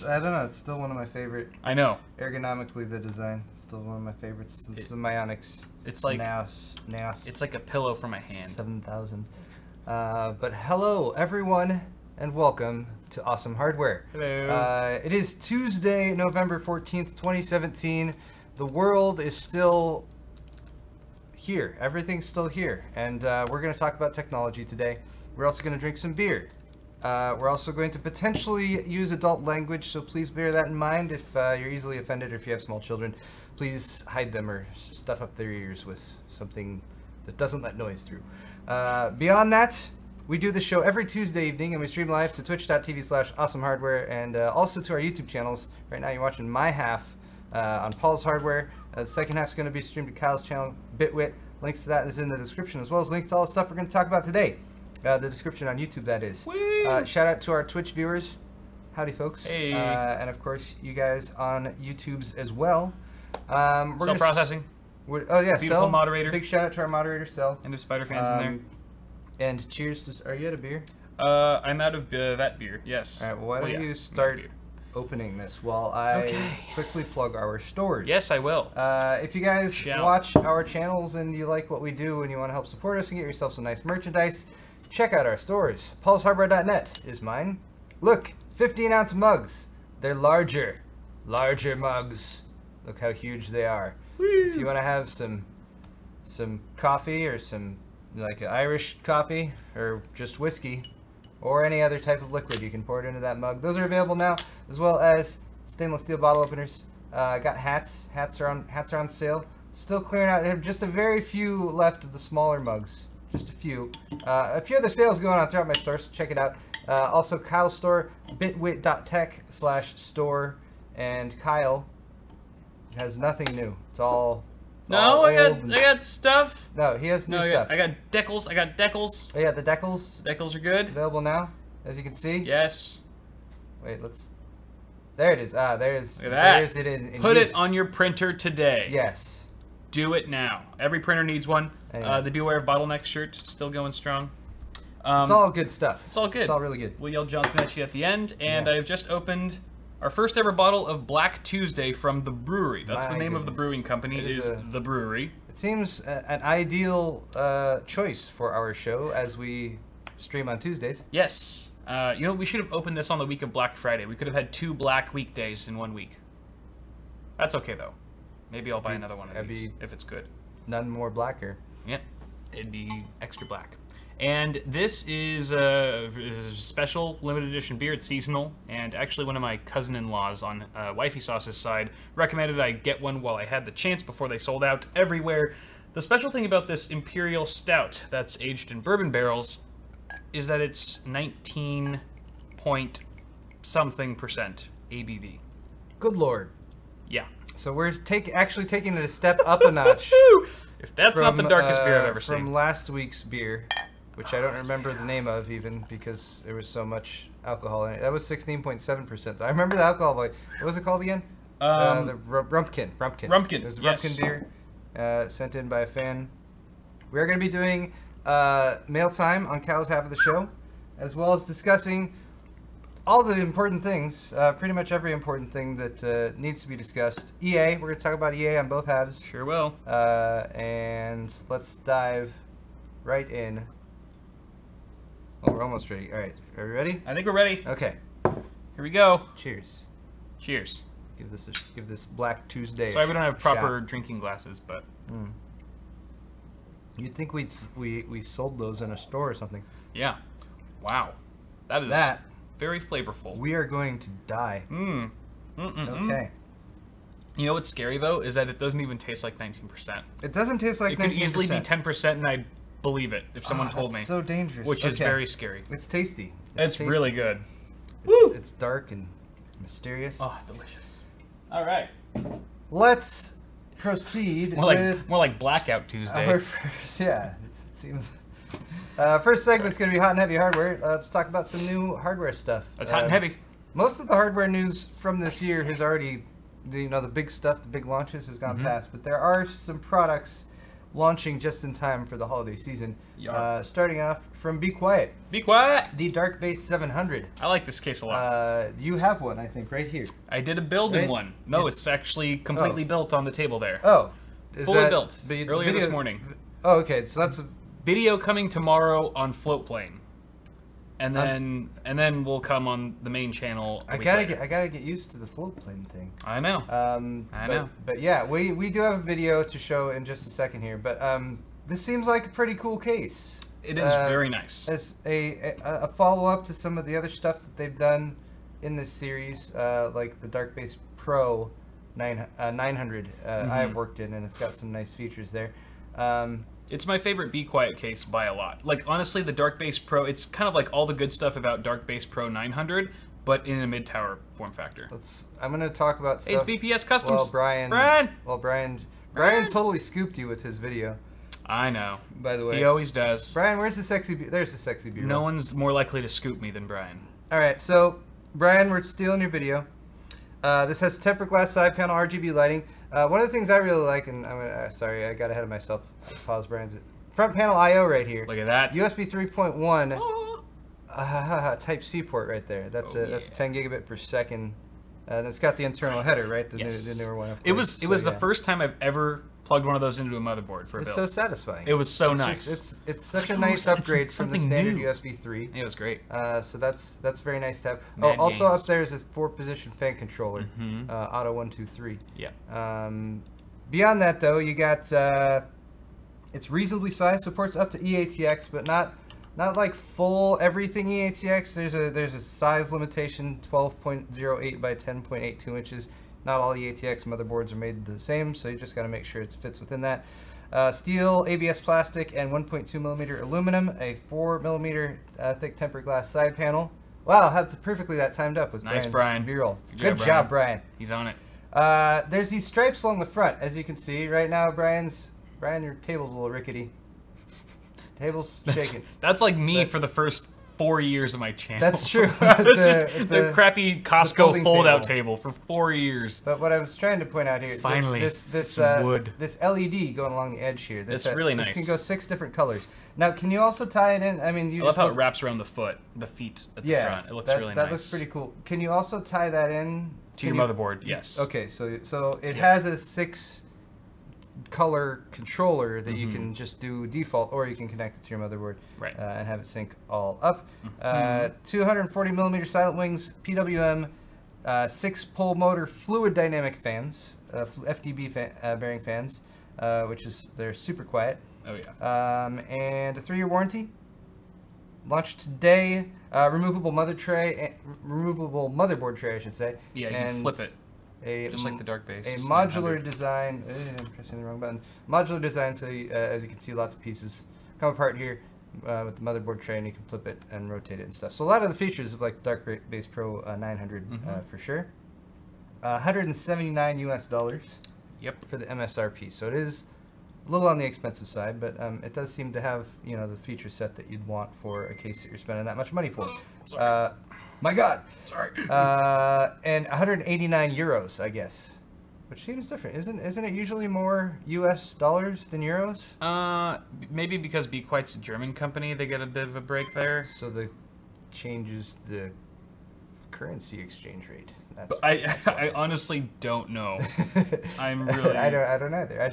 I don't know. It's still one of my favorite. I know. Ergonomically, the design is still one of my favorites. It's the Myonix. It's like NAS. It's like a pillow for my hand. 7000. But hello, everyone, and welcome to Awesome Hardware. Hello. It is Tuesday, November 14th, 2017. The world is still here. Everything's still here, and we're going to talk about technology today. We're also going to drink some beer. We're also going to potentially use adult language, so please bear that in mind. If you're easily offended or if you have small children, please hide them or stuff up their ears with something that doesn't let noise through. Beyond that, we do the show every Tuesday evening, and we stream live to twitch.tv/awesomehardware and also to our YouTube channels. Right now you're watching my half on Paul's Hardware. The second half is going to be streamed to Kyle's channel, Bitwit. Links to that is in the description, as well as links to all the stuff we're going to talk about today. The description on YouTube, that is. Shout out to our Twitch viewers. Howdy, folks. Hey. And of course, you guys on YouTube's as well. Cell processing. Oh, yeah, Beautiful Cell. moderator. Big shout out to our moderator, Cell. And if Spider fans in there. And cheers to... Are you out of beer? I'm out of that beer, yes. All right, well, why don't you start opening this while I quickly plug our stores. Yes, I will. If you guys watch our channels and you like what we do and you want to help support us and get yourself some nice merchandise, check out our stores. paulshardware.net is mine. Look, 15-ounce mugs. They're larger mugs. Look how huge they are. Woo. If you want to have some coffee or some like Irish coffee or just whiskey or any other type of liquid, you can pour it into that mug. Those are available now, as well as stainless steel bottle openers. Got hats. Hats are on sale. Still clearing out. Just a very few left of the smaller mugs. Just a few. A few other sales going on throughout my store, so check it out. Also, Kyle's store, bitwit.tech/store, and Kyle has nothing new. It's all. I got stuff. No, he has new stuff. I got decals. Oh yeah, the decals. Decals are good. Available now, as you can see. Yes. Wait, let's. There it is. There's it in Put use. it on your printer today. Yes. Do it now. Every printer needs one. The Beware of Bottlenecks shirt still going strong. It's all good stuff. It's all good. It's all really good. We'll yell Johnson at you at the end, and I've just opened our first ever bottle of Black Tuesday from the brewery. That's the name of the brewing company. Is the brewery. It seems an ideal choice for our show as we stream on Tuesdays. Yes. You know, we should have opened this on the week of Black Friday. We could have had 2 black weekdays in 1 week. That's okay though. Maybe I'll buy another one of these if it's good. None more blacker. Yep. It'd be extra black. And this is a special limited edition beer. It's seasonal, and actually one of my cousin-in-laws on Wifey Sauce's side recommended I get one while I had the chance before they sold out everywhere. The special thing about this Imperial Stout that's aged in bourbon barrels is that it's 19-point-something% ABV. Good Lord. Yeah. So we're actually taking it a step up a notch. If that's not the darkest beer I've ever seen. From last week's beer, which I don't remember the name of even because there was so much alcohol in it. That was 16.7%. I remember the alcohol. What was it called again? The Rumpkin. Rumpkin. It was a Rumpkin beer sent in by a fan. We're going to be doing mail time on Kyle's half of the show, as well as discussing all the important things, pretty much every important thing that needs to be discussed. EA, we're going to talk about EA on both halves. Sure will. And let's dive right in. Oh, we're almost ready. All right, are we ready? I think we're ready. Okay. Here we go. Cheers. Cheers. Give this Black Tuesday. Sorry, we don't have proper drinking glasses, but. You'd think we sold those in a store or something. Yeah. Wow. That is very flavorful. We are going to die. Okay. You know what's scary though is that it doesn't even taste like 19%. It doesn't taste like 19%. It could easily be 10%, and I'd believe it if someone told me. That's so dangerous. Which is very scary. It's tasty. It's really good. Woo! It's dark and mysterious. Oh, delicious. All right. Let's proceed with more like Blackout Tuesday. It seems. First segment's going to be hot and heavy hardware. Let's talk about some new hardware stuff. That's hot and heavy. Most of the hardware news from this year has already, the big stuff, the big launches has gone past. But there are some products launching just in time for the holiday season. Yeah. Starting off from Be Quiet. Be quiet! The Dark Base 700. I like this case a lot. You have one, I think, right here. I did a build in one. No, it's actually completely built on the table there. Oh. Fully built. Earlier this morning. Oh, okay. So that's a video coming tomorrow on Float Plane. And then we'll come on the main channel. I gotta get used to the float plane thing. I know. I know. But yeah, we do have a video to show in just a second here. But this seems like a pretty cool case. It is very nice. As a follow up to some of the other stuff that they've done in this series, like the Dark Base Pro 900 I have worked in, and it's got some nice features there. It's my favorite Be Quiet case by a lot. Like, honestly, the Dark Base Pro, it's kind of like all the good stuff about Dark Base Pro 900, but in a mid-tower form factor. I'm going to talk about stuff. Hey, it's BPS Customs. Well, Brian totally scooped you with his video. I know. By the way. He always does. Brian, where's the sexy... There's the sexy B-roll. No one's more likely to scoop me than Brian. All right, so, Brian, we're stealing your video. This has tempered glass side panel RGB lighting. One of the things I really like, and I'm gonna, sorry, I got ahead of myself. Pause, Brian's front panel I/O right here. Look at that. USB 3.1 Type C port right there. That's that's 10 gigabit per second. And it's got the internal header, right? The newer one. It was the first time I've ever plugged one of those into a motherboard for a build. It's so satisfying. It was so nice. It's such a nice upgrade from the standard USB 3. It was great. So that's very nice to have. Mad also games. up there is a 4-position fan controller, Auto 1, 2, 3. Yeah. Beyond that, though, you got it's reasonably sized, supports up to eATX, but not like full everything eATX. There's a size limitation, 12.08 by 10.82 inches. Not all eATX motherboards are made the same, so you just got to make sure it fits within that. Steel, ABS plastic, and 1.2 millimeter aluminum. A 4 millimeter thick tempered glass side panel. Wow, that's perfectly that timed up with nice, Brian. B-roll. Good job, Brian. He's on it. There's these stripes along the front, as you can see right now. Brian, your table's a little rickety. Table's shaking. That's like me for the first 4 years of my channel. That's true. the crappy Costco fold-out table for 4 years. But what I was trying to point out here, finally, this wood. This LED going along the edge here. That's really nice. This can go 6 different colors. Now, can you also tie it in? I mean, I love how it wraps around the feet at the front. It looks really nice. That looks pretty cool. Can you also tie that in to your motherboard? Yes. Okay, so it has a 6-color controller that you can just do default, or you can connect it to your motherboard, right, and have it sync all up. 240 millimeter silent wings, PWM, 6-pole motor fluid dynamic fans, FDB bearing fans, they're super quiet. Oh yeah. And a 3-year warranty. Launched today. Removable removable motherboard tray, I should say. Yeah, you can flip it. Just like the Dark Base. A modular design. I'm pressing the wrong button. Modular design, so as you can see, lots of pieces come apart here with the motherboard tray, and you can flip it and rotate it and stuff. So a lot of the features of like Dark Base Pro 900 for sure. $179 US. Yep. For the MSRP. So it is a little on the expensive side, but it does seem to have the feature set that you'd want for a case that you're spending that much money for. My God. Sorry. And 189 euros, I guess, which seems different. Isn't it usually more US dollars than euros? Maybe because Be Quiet's a German company, they get a bit of a break there. So the changes the currency exchange rate. I honestly don't know. I'm really. I don't either. I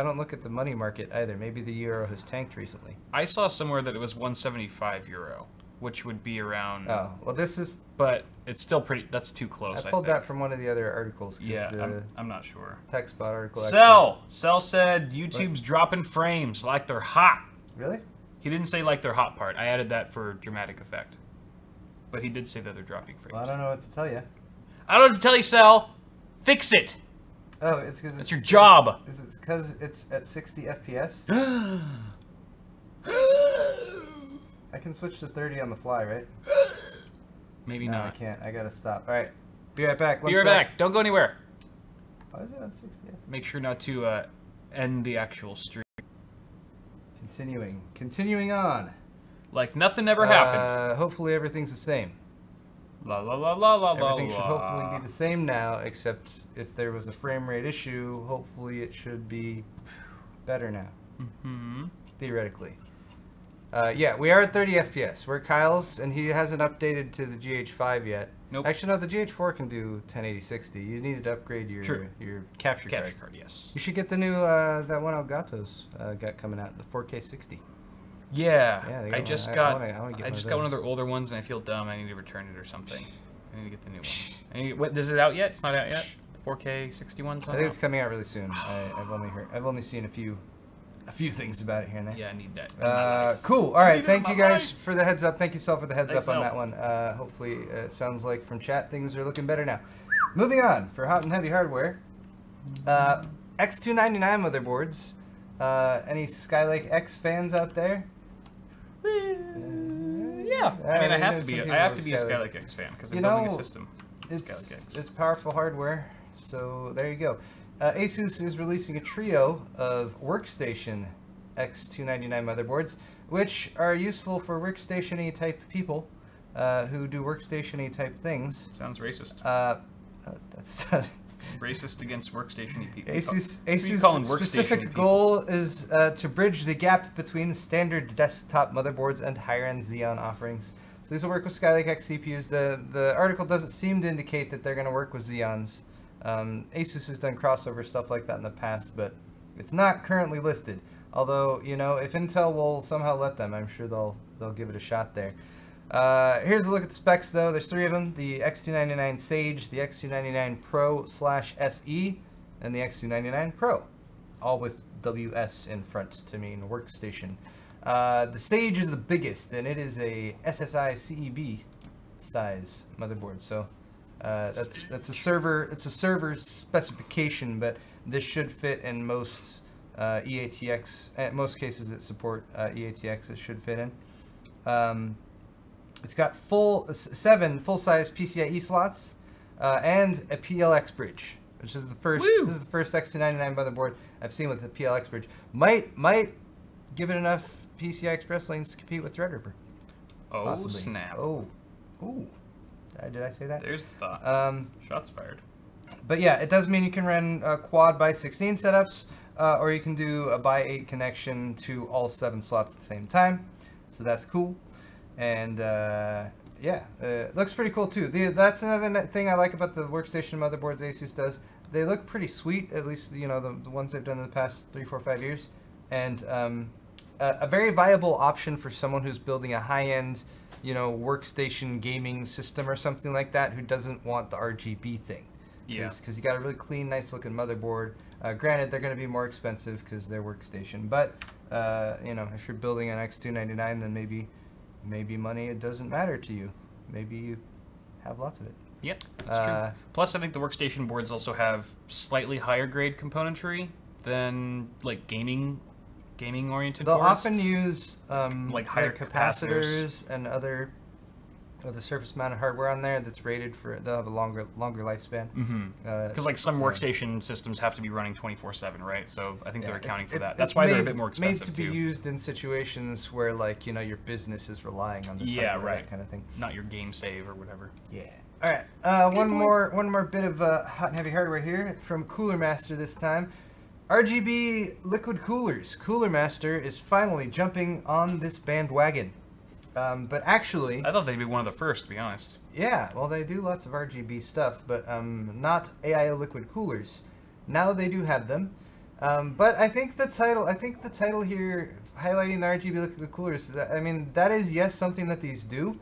don't look at the money market either. Maybe the euro has tanked recently. I saw somewhere that it was 175 euro, which would be around. Oh well, this is. But it's still pretty. That's too close. I pulled that from one of the other articles. Yeah, I'm not sure. TechSpot article. Cell said YouTube's dropping frames like they're hot. Really? He didn't say like they're hot part. I added that for dramatic effect. But he did say that they're dropping frames. Well, I don't know what to tell you. I don't know what to tell you, Cell. Fix it. Oh, it's because it's your job. Is it because it's at 60 FPS? I can switch to 30 on the fly, right? Maybe no, not. I can't. I gotta stop. All right. Be right back. Be right back. Don't go anywhere. Why is it on 60? Make sure not to end the actual stream. Continuing on. Like nothing ever happened. Hopefully everything's the same. La la la la la la. Everything should hopefully be the same now, except if there was a frame rate issue, hopefully it should be better now. Theoretically. Yeah, we are at 30 FPS. We're Kyle's, and he hasn't updated to the GH5 yet. Nope. Actually, no, the GH4 can do 1080-60. You needed to upgrade your capture card. Capture card, yes. You should get the new, that one Elgato's got coming out, the 4K 60. Yeah, I just got one of their older ones, and I feel dumb. I need to return it or something. I need to get the new one. What, is it out yet? It's not out yet. The 4K 60 one's. I think it's coming out really soon. I've only seen a few things about it here and there. Yeah, I need that. Cool. All right. Thank you guys for the heads up. Thank you, Sal, for the heads Thanks, up on Sal. that one. Hopefully, it sounds like from chat things are looking better now. Moving on for hot and heavy hardware. X299 motherboards. Any Skylake X fans out there? Yeah. I mean, I have to be a Skylake X fan because I'm building a system. It's powerful hardware. So there you go. ASUS is releasing a trio of workstation X299 motherboards, which are useful for workstation-y type people who do workstation-y type things. Sounds racist. That's racist against workstation-y people. ASUS' specific goal is to bridge the gap between standard desktop motherboards and higher-end Xeon offerings. So these will work with Skylake X CPUs. The article doesn't seem to indicate that they're going to work with Xeons. ASUS has done crossover stuff like that in the past, but it's not currently listed. Although, you know, if Intel will somehow let them, I'm sure they'll give it a shot there. Here's a look at the specs, though. There's three of them: the X299 Sage, the X299 Pro/SE, and the X299 Pro, all with WS in front to mean workstation. The Sage is the biggest, and it is a SSI CEB size motherboard. So. That's a server. It's a server specification, but this should fit in most EATX. In most cases that support EATX, it should fit in. It's got seven full-size PCIe slots and a PLX bridge, which is the first. Woo! This is the first X299 motherboard I've seen with a PLX bridge. Might give it enough PCI Express lanes to compete with Threadripper. Oh, possibly. snap! Oh, ooh. Did I say that? There's the thought. Shots fired. But yeah, it does mean you can run quad by 16 setups, or you can do a by 8 connection to all 7 slots at the same time. So that's cool. And yeah, looks pretty cool too. That's another thing I like about the workstation motherboards ASUS does. They look pretty sweet, at least you know the ones they've done in the past 3, 4, 5 years. And a very viable option for someone who's building a high-end, you know, workstation gaming system or something like that, who doesn't want the RGB thing. Yeah. Because you got a really clean, nice looking motherboard. Granted, they're going to be more expensive because they're workstation. But, you know, if you're building an X299, then maybe money, it doesn't matter to you. Maybe you have lots of it. Yep, that's true. Plus, I think the workstation boards also have slightly higher grade componentry than like gaming oriented They'll boards. often use like higher capacitors and other surface mounted hardware on there that's rated for. They'll have a longer lifespan. Because like some workstation systems have to be running 24/7, right? So I think they're accounting for that. That's why they're a bit more expensive made to be used in situations where, like, you know, your business is relying on this hardware, right, that kind of thing. Not your game save or whatever. Yeah. All right. One more bit of hot and heavy hardware here from Cooler Master this time. RGB liquid coolers. Cooler Master is finally jumping on this bandwagon. But actually, I thought they'd be one of the first, to be honest. Yeah, well, they do lots of RGB stuff, but not AIO liquid coolers. Now they do have them. But I think the title here highlighting the RGB liquid coolers, I mean, that is, yes, something that these do.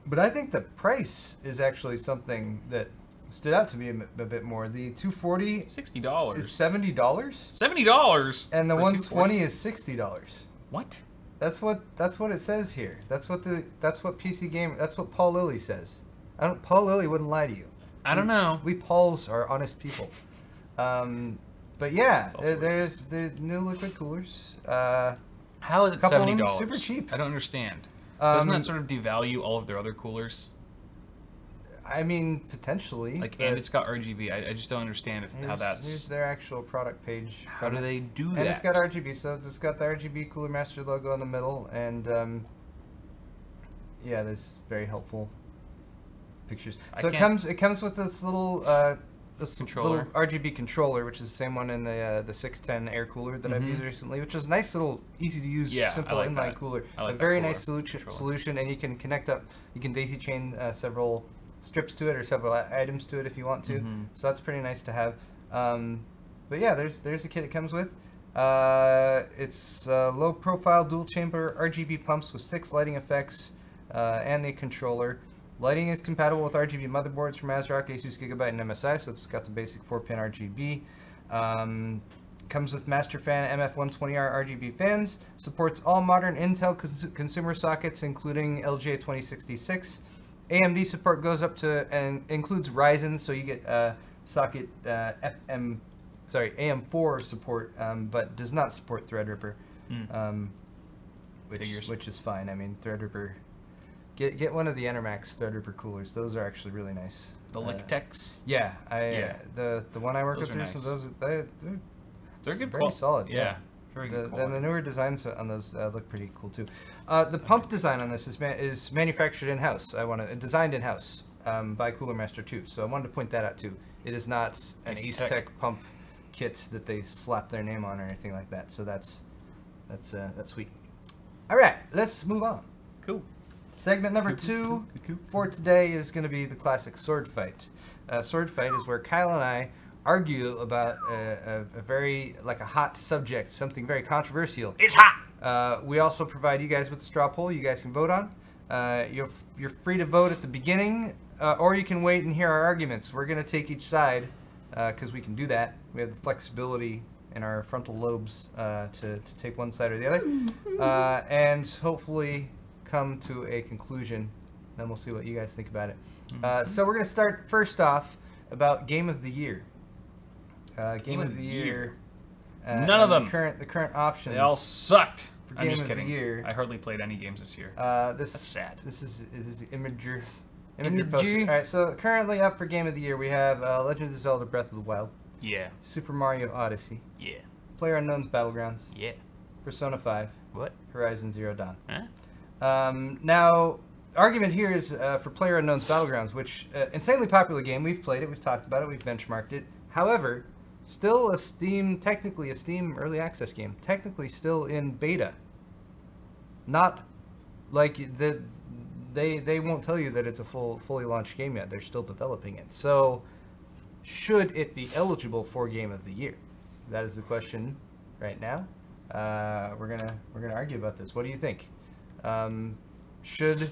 But I think the price is actually something that stood out to me a bit more. The 240 $60 is $70. $70, and the 120 is $60. What? That's what it says here. That's what PC Gamer. That's what Paul Lilly says. Paul Lilly wouldn't lie to you. I don't know. We Pauls are honest people. But yeah, there's the new liquid coolers. How is it $70? Super cheap. I don't understand. Doesn't that sort of devalue all of their other coolers? I mean, potentially. Like, and it's got RGB. I just don't understand how that's. Here's their actual product page. How do they do that? And it's got RGB, so it's got the RGB Cooler Master logo in the middle, and yeah, that's very helpful. pictures. So it comes with this little Controller. little RGB controller, which is the same one in the 610 air cooler that I've used recently, which is a nice little, easy to use, simple inline cooler. A very nice solution, and you can connect up. You can daisy chain several strips to it or several items to it if you want to. So that's pretty nice to have. But yeah, there's the kit it comes with. It's low profile dual chamber RGB pumps with 6 lighting effects and the controller. Lighting is compatible with RGB motherboards from ASRock, ASUS, Gigabyte, and MSI, so it's got the basic 4-pin RGB. Comes with Master Fan MF120R RGB fans. Supports all modern Intel consumer sockets, including LGA2066. AMD support goes up to and includes Ryzen, so you get socket AM4 support, but does not support Threadripper, which is fine. I mean, Threadripper. Get one of the Enermax Threadripper coolers. Those are actually really nice. The Lictex? Yeah, the one I work with, nice. so they're good, very solid. Yeah, very good. And the newer designs on those look pretty cool too. The pump design on this is manufactured in house. Designed in house by Cooler Master 2. So I wanted to point that out too. It is not an Ace Tech pump kit that they slap their name on or anything like that. So that's sweet. All right, let's move on. Cool. Segment number 2 for today is going to be the classic sword fight. Sword fight is where Kyle and I argue about a very, like a hot subject, something very controversial. It's hot! We also provide you guys with a straw poll you guys can vote on. You're free to vote at the beginning, or you can wait and hear our arguments. We're going to take each side, because we can do that. We have the flexibility in our frontal lobes to take one side or the other. And hopefully come to a conclusion, then we'll see what you guys think about it. So we're going to start first off about Game of the Year. Game of the Year. None of them. The current options. They all sucked. For I'm Game just of kidding. The Year. I hardly played any games this year. That's sad. This is Imager posted. All right, so currently up for Game of the Year we have Legend of Zelda: Breath of the Wild. Yeah. Super Mario Odyssey. Yeah. PlayerUnknown's Battlegrounds. Yeah. Persona 5. What? Horizon Zero Dawn. Huh? Now, argument here is for PlayerUnknown's Battlegrounds, which insanely popular game. We've played it, we've talked about it, we've benchmarked it. However, still technically a Steam early access game. Technically still in beta. Not like they won't tell you that it's a fully launched game yet. They're still developing it. So, should it be eligible for Game of the Year? That is the question right now. We're gonna argue about this. What do you think? Should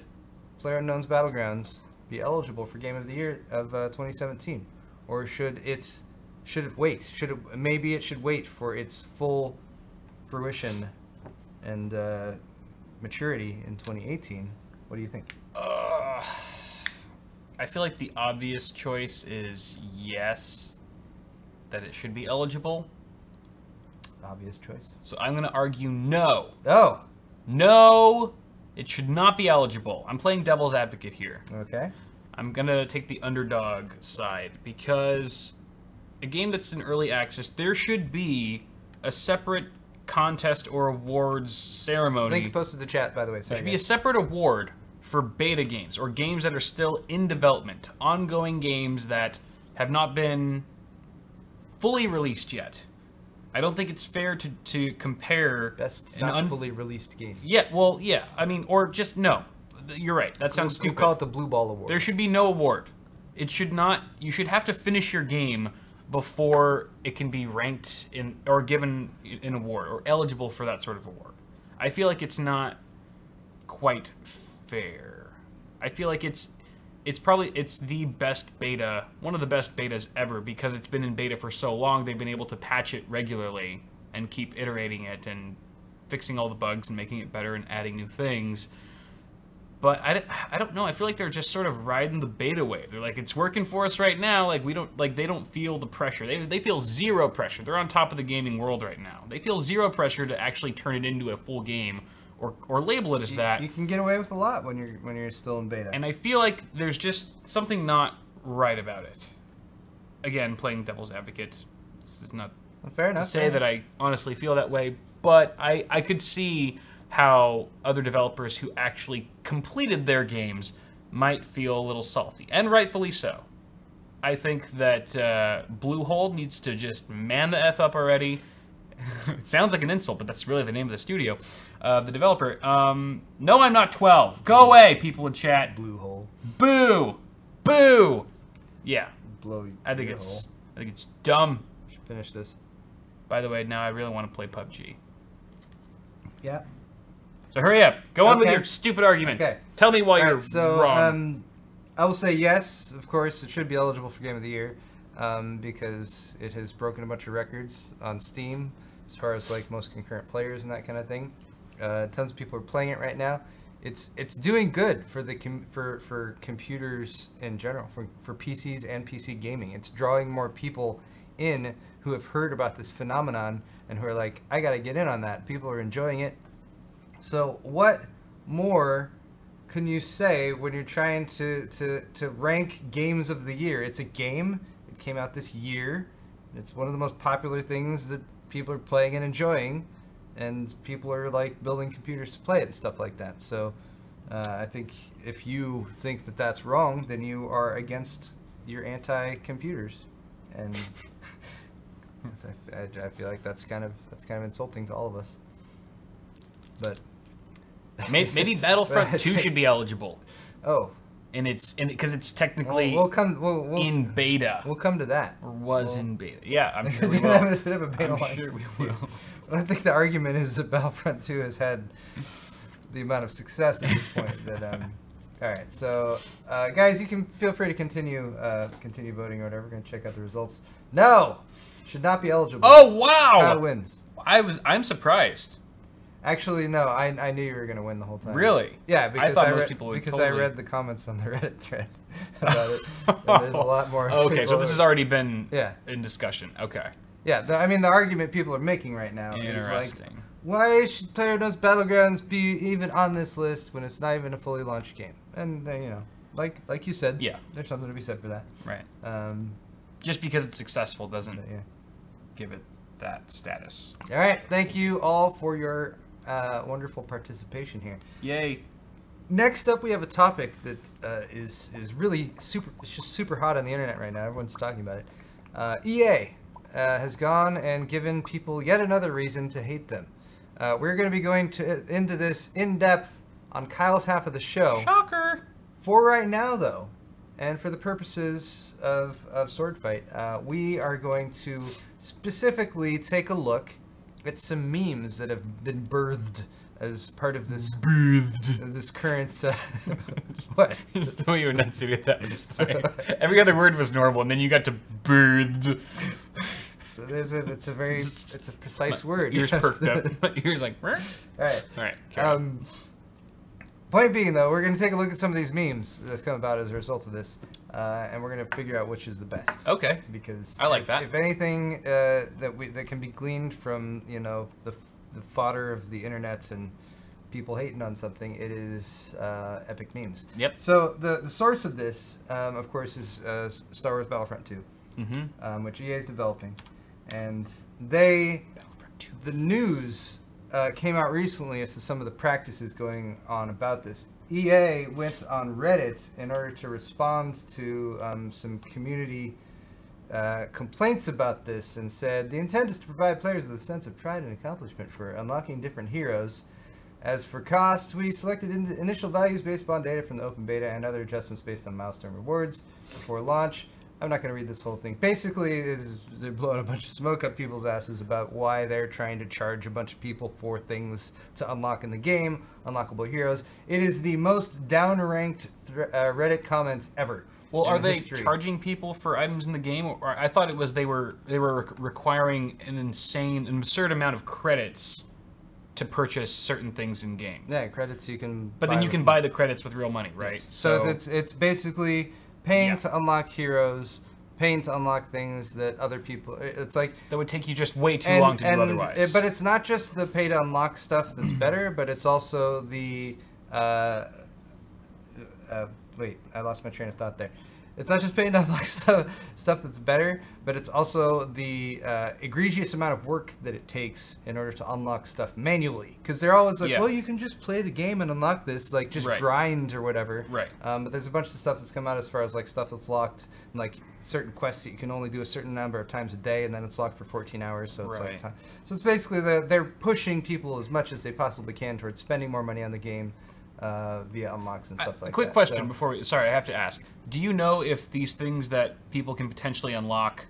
PlayerUnknown's Battlegrounds be eligible for Game of the Year of 2017, or should it wait? Maybe it should wait for its full fruition and maturity in 2018? What do you think? I feel like the obvious choice is yes, that it should be eligible. Obvious choice. So I'm going to argue no. Oh. No, it should not be eligible. I'm playing devil's advocate here. Okay. I'm going to take the underdog side because a game that's in early access, there should be a separate contest or awards ceremony. Link posted in the chat, by the way. There should be a separate award for beta games or games that are still in development, ongoing games that have not been fully released yet. I don't think it's fair to compare best not fully released game. Yeah, well, yeah. I mean, or just no. You're right. That sounds stupid. You call it the Blue Ball Award. There should be no award. It should not. You should have to finish your game before it can be ranked in or given an award or eligible for that sort of award. I feel like it's not quite fair. I feel like it's the best beta, one of the best betas ever, because it's been in beta for so long. They've been able to patch it regularly and keep iterating it and fixing all the bugs and making it better and adding new things. But I don't know. I feel like they're just sort of riding the beta wave. They're like, it's working for us right now. Like they don't feel the pressure. They feel zero pressure. They're on top of the gaming world right now. They feel zero pressure to actually turn it into a full game. Or label it as that. You can get away with a lot when you're still in beta. And I feel like there's just something not right about it. Again, playing devil's advocate. This is not fair enough, to say that I honestly feel that way, but I could see how other developers who actually completed their games might feel a little salty, and rightfully so. I think that Bluehole needs to just man the F up already. It sounds like an insult, but that's really the name of the studio, the developer. No, I'm not 12. Go away, people in chat. Bluehole. Boo! Boo! Yeah. Blow I think your it's hole. dumb. Should finish this. By the way, now I really want to play PUBG. Yeah. So hurry up. Go on with Okay. your stupid argument. Okay. Tell me why All you're right, so, wrong. I will say yes, of course, it should be eligible for Game of the Year because it has broken a bunch of records on Steam as far as like most concurrent players and that kind of thing. Tons of people are playing it right now. It's doing good for the for computers in general, for PCs and PC gaming. It's drawing more people in who have heard about this phenomenon and who are like, I gotta get in on that. People are enjoying it. So what more can you say when you're trying to rank games of the year? It's a game. It came out this year. It's one of the most popular things that people are playing and enjoying, and people are like building computers to play it and stuff like that. So I think if you think that that's wrong, then you are against, you're anti-computers, and I feel like that's kind of insulting to all of us. But Maybe Battlefront 2 should be eligible. Oh, And because it's technically we'll in beta. We'll come to that. Or was in beta. Yeah, I'm sure we We will. have a bit of a beta I'm line sure we too. will. I don't think the argument is that Battlefront 2 has had the amount of success at this point. That all right, so guys, you can feel free to continue voting or whatever. We're gonna check out the results. No, should not be eligible. Oh wow! Kyle wins. I'm surprised. Actually, no, I knew you were gonna win the whole time. Really? Yeah, because thought I most read, people would because totally- I read the comments on the Reddit thread about it. And there's a lot more. Okay, so people this has that- already been Yeah. in discussion. Okay. Yeah, I mean, the argument people are making right now is like, Interesting. why should PlayerUnknown's Battlegrounds be even on this list when it's not even a fully launched game? And you know, like you said, Yeah. there's something to be said for that. Right. Just because it's successful doesn't But, yeah. give it that status. All right, thank you all for your wonderful participation here. Yay. Next up, we have a topic that is really super. It's just super hot on the internet right now. Everyone's talking about it. EA has gone and given people yet another reason to hate them. We're going to be going into this in depth on Kyle's half of the show. Shocker. For right now, though, and for the purposes of Sword Fight, we are going to specifically take a look at some memes that have been birthed as part of this current what? Just the way you enunciated that was fine. Every other word was normal, and then you got to birthed. So it's a precise word. Ears perked up. My ears like. All right. All right. carry on. Point being, though, we're going to take a look at some of these memes that have come about as a result of this, and we're going to figure out which is the best. Okay. Because I like that. If anything that can be gleaned from the fodder of the internet and people hating on something, it is epic memes. Yep. So the source of this, of course, is Star Wars Battlefront 2, which EA is developing, and the news came out recently as to some of the practices going on about this. EA went on Reddit in order to respond to some community complaints about this and said, the intent is to provide players with a sense of pride and accomplishment for unlocking different heroes. As for cost, we selected initial values based upon data from the open beta and other adjustments based on milestone rewards before launch. I'm not going to read this whole thing. Basically, they're blowing a bunch of smoke up people's asses about why they're trying to charge a bunch of people for things to unlock in the game, unlockable heroes. It is the most downranked Reddit comments ever. Well, are they history. charging people for items in the game, or I thought it was they were requiring an absurd amount of credits to purchase certain things in game. Yeah, credits you can. But then you can buy the credits with real money, right? Yes. So it's basically paying to unlock heroes, paying to unlock things that other people. It's like that would take you just way too long to do otherwise. But it's not just the pay to unlock stuff that's better, but it's also the wait, I lost my train of thought there. It's not just paying to unlock stuff that's better, but it's also the egregious amount of work that it takes in order to unlock stuff manually. Because they're always like, well, you can just play the game and unlock this, like just grind or whatever. Right. But there's a bunch of stuff that's come out as far as like stuff that's locked, like certain quests that you can only do a certain number of times a day, and then it's locked for 14 hours. So it's like, so it's basically they're pushing people as much as they possibly can towards spending more money on the game. Via unlocks and stuff like that. Quick question before we... Sorry, I have to ask. Do you know if these things that people can potentially unlock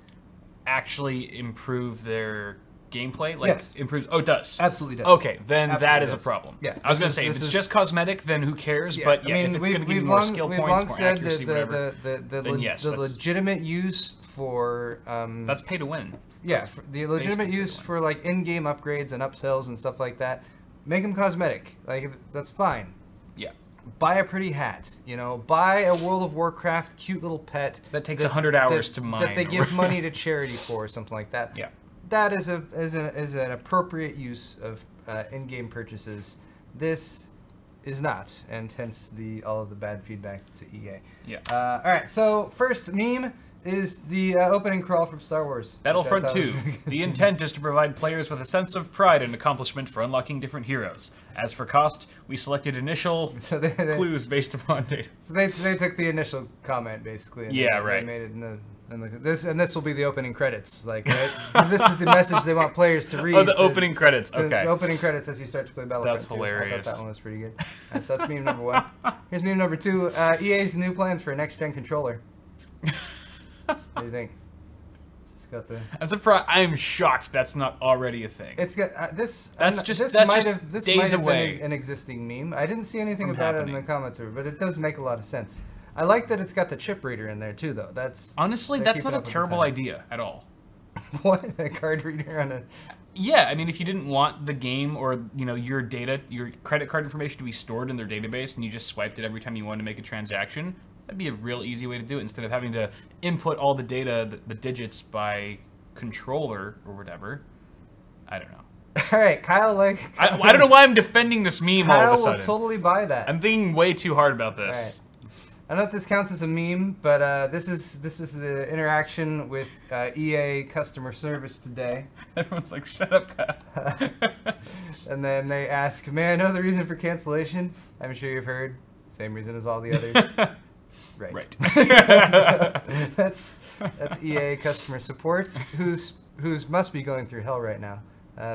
actually improve their gameplay? Like, yes. Improves... Oh, it does? Absolutely does. Okay, then that is a problem. Yeah. I was going to say, if it's just cosmetic, then who cares? Yeah, but yeah, I mean, if it's going to give you more skill points, more accuracy, whatever, then yes. The legitimate use for... that's pay to win. Yeah, the legitimate use for, like, in-game upgrades and upsells and stuff like that, make them cosmetic. Like, that's fine. Yeah. Buy a pretty hat, you know. Buy a World of Warcraft cute little pet that takes 100 hours to mine. That they give money to charity for, or something like that. Yeah. That is an appropriate use of in-game purchases. This is not, and hence all of the bad feedback to EA. Yeah. All right. So first meme is the opening crawl from Star Wars. Battlefront 2. The intent is to provide players with a sense of pride and accomplishment for unlocking different heroes. As for cost, we selected initial clues based upon data. So they took the initial comment basically. And they made it in this will be the opening credits, like, right? Because this is the message they want players to read. Oh, the opening credits. Okay. The opening credits as you start to play Battlefront. That's hilarious. I thought that one was pretty good. So that's meme number 1. Here's meme number 2. EA's new plans for a next-gen controller. What do you think? It's got the... I'm surprised. I'm shocked that's not already a thing. It's got this. This might days have away. Been an existing meme. I didn't see anything about it in the comments, but it does make a lot of sense. I like that it's got the chip reader in there too, though. Honestly, that's not a terrible idea at all. What? A card reader on a... Yeah, I mean, if you didn't want the game or, you know, your data, your credit card information to be stored in their database, and you just swiped it every time you wanted to make a transaction, that'd be a real easy way to do it instead of having to input all the data, the digits by controller or whatever. I don't know. All right, Kyle, I don't know why I'm defending this meme all of a sudden. Kyle will totally buy that. I'm thinking way too hard about this. All right. I don't know if this counts as a meme, but this is the interaction with EA customer service today. Everyone's like, "Shut up, Kyle." And then they ask, "May I know the reason for cancellation?" I'm sure you've heard. Same reason as all the others. Right. So that's EA customer support, who's must be going through hell right now.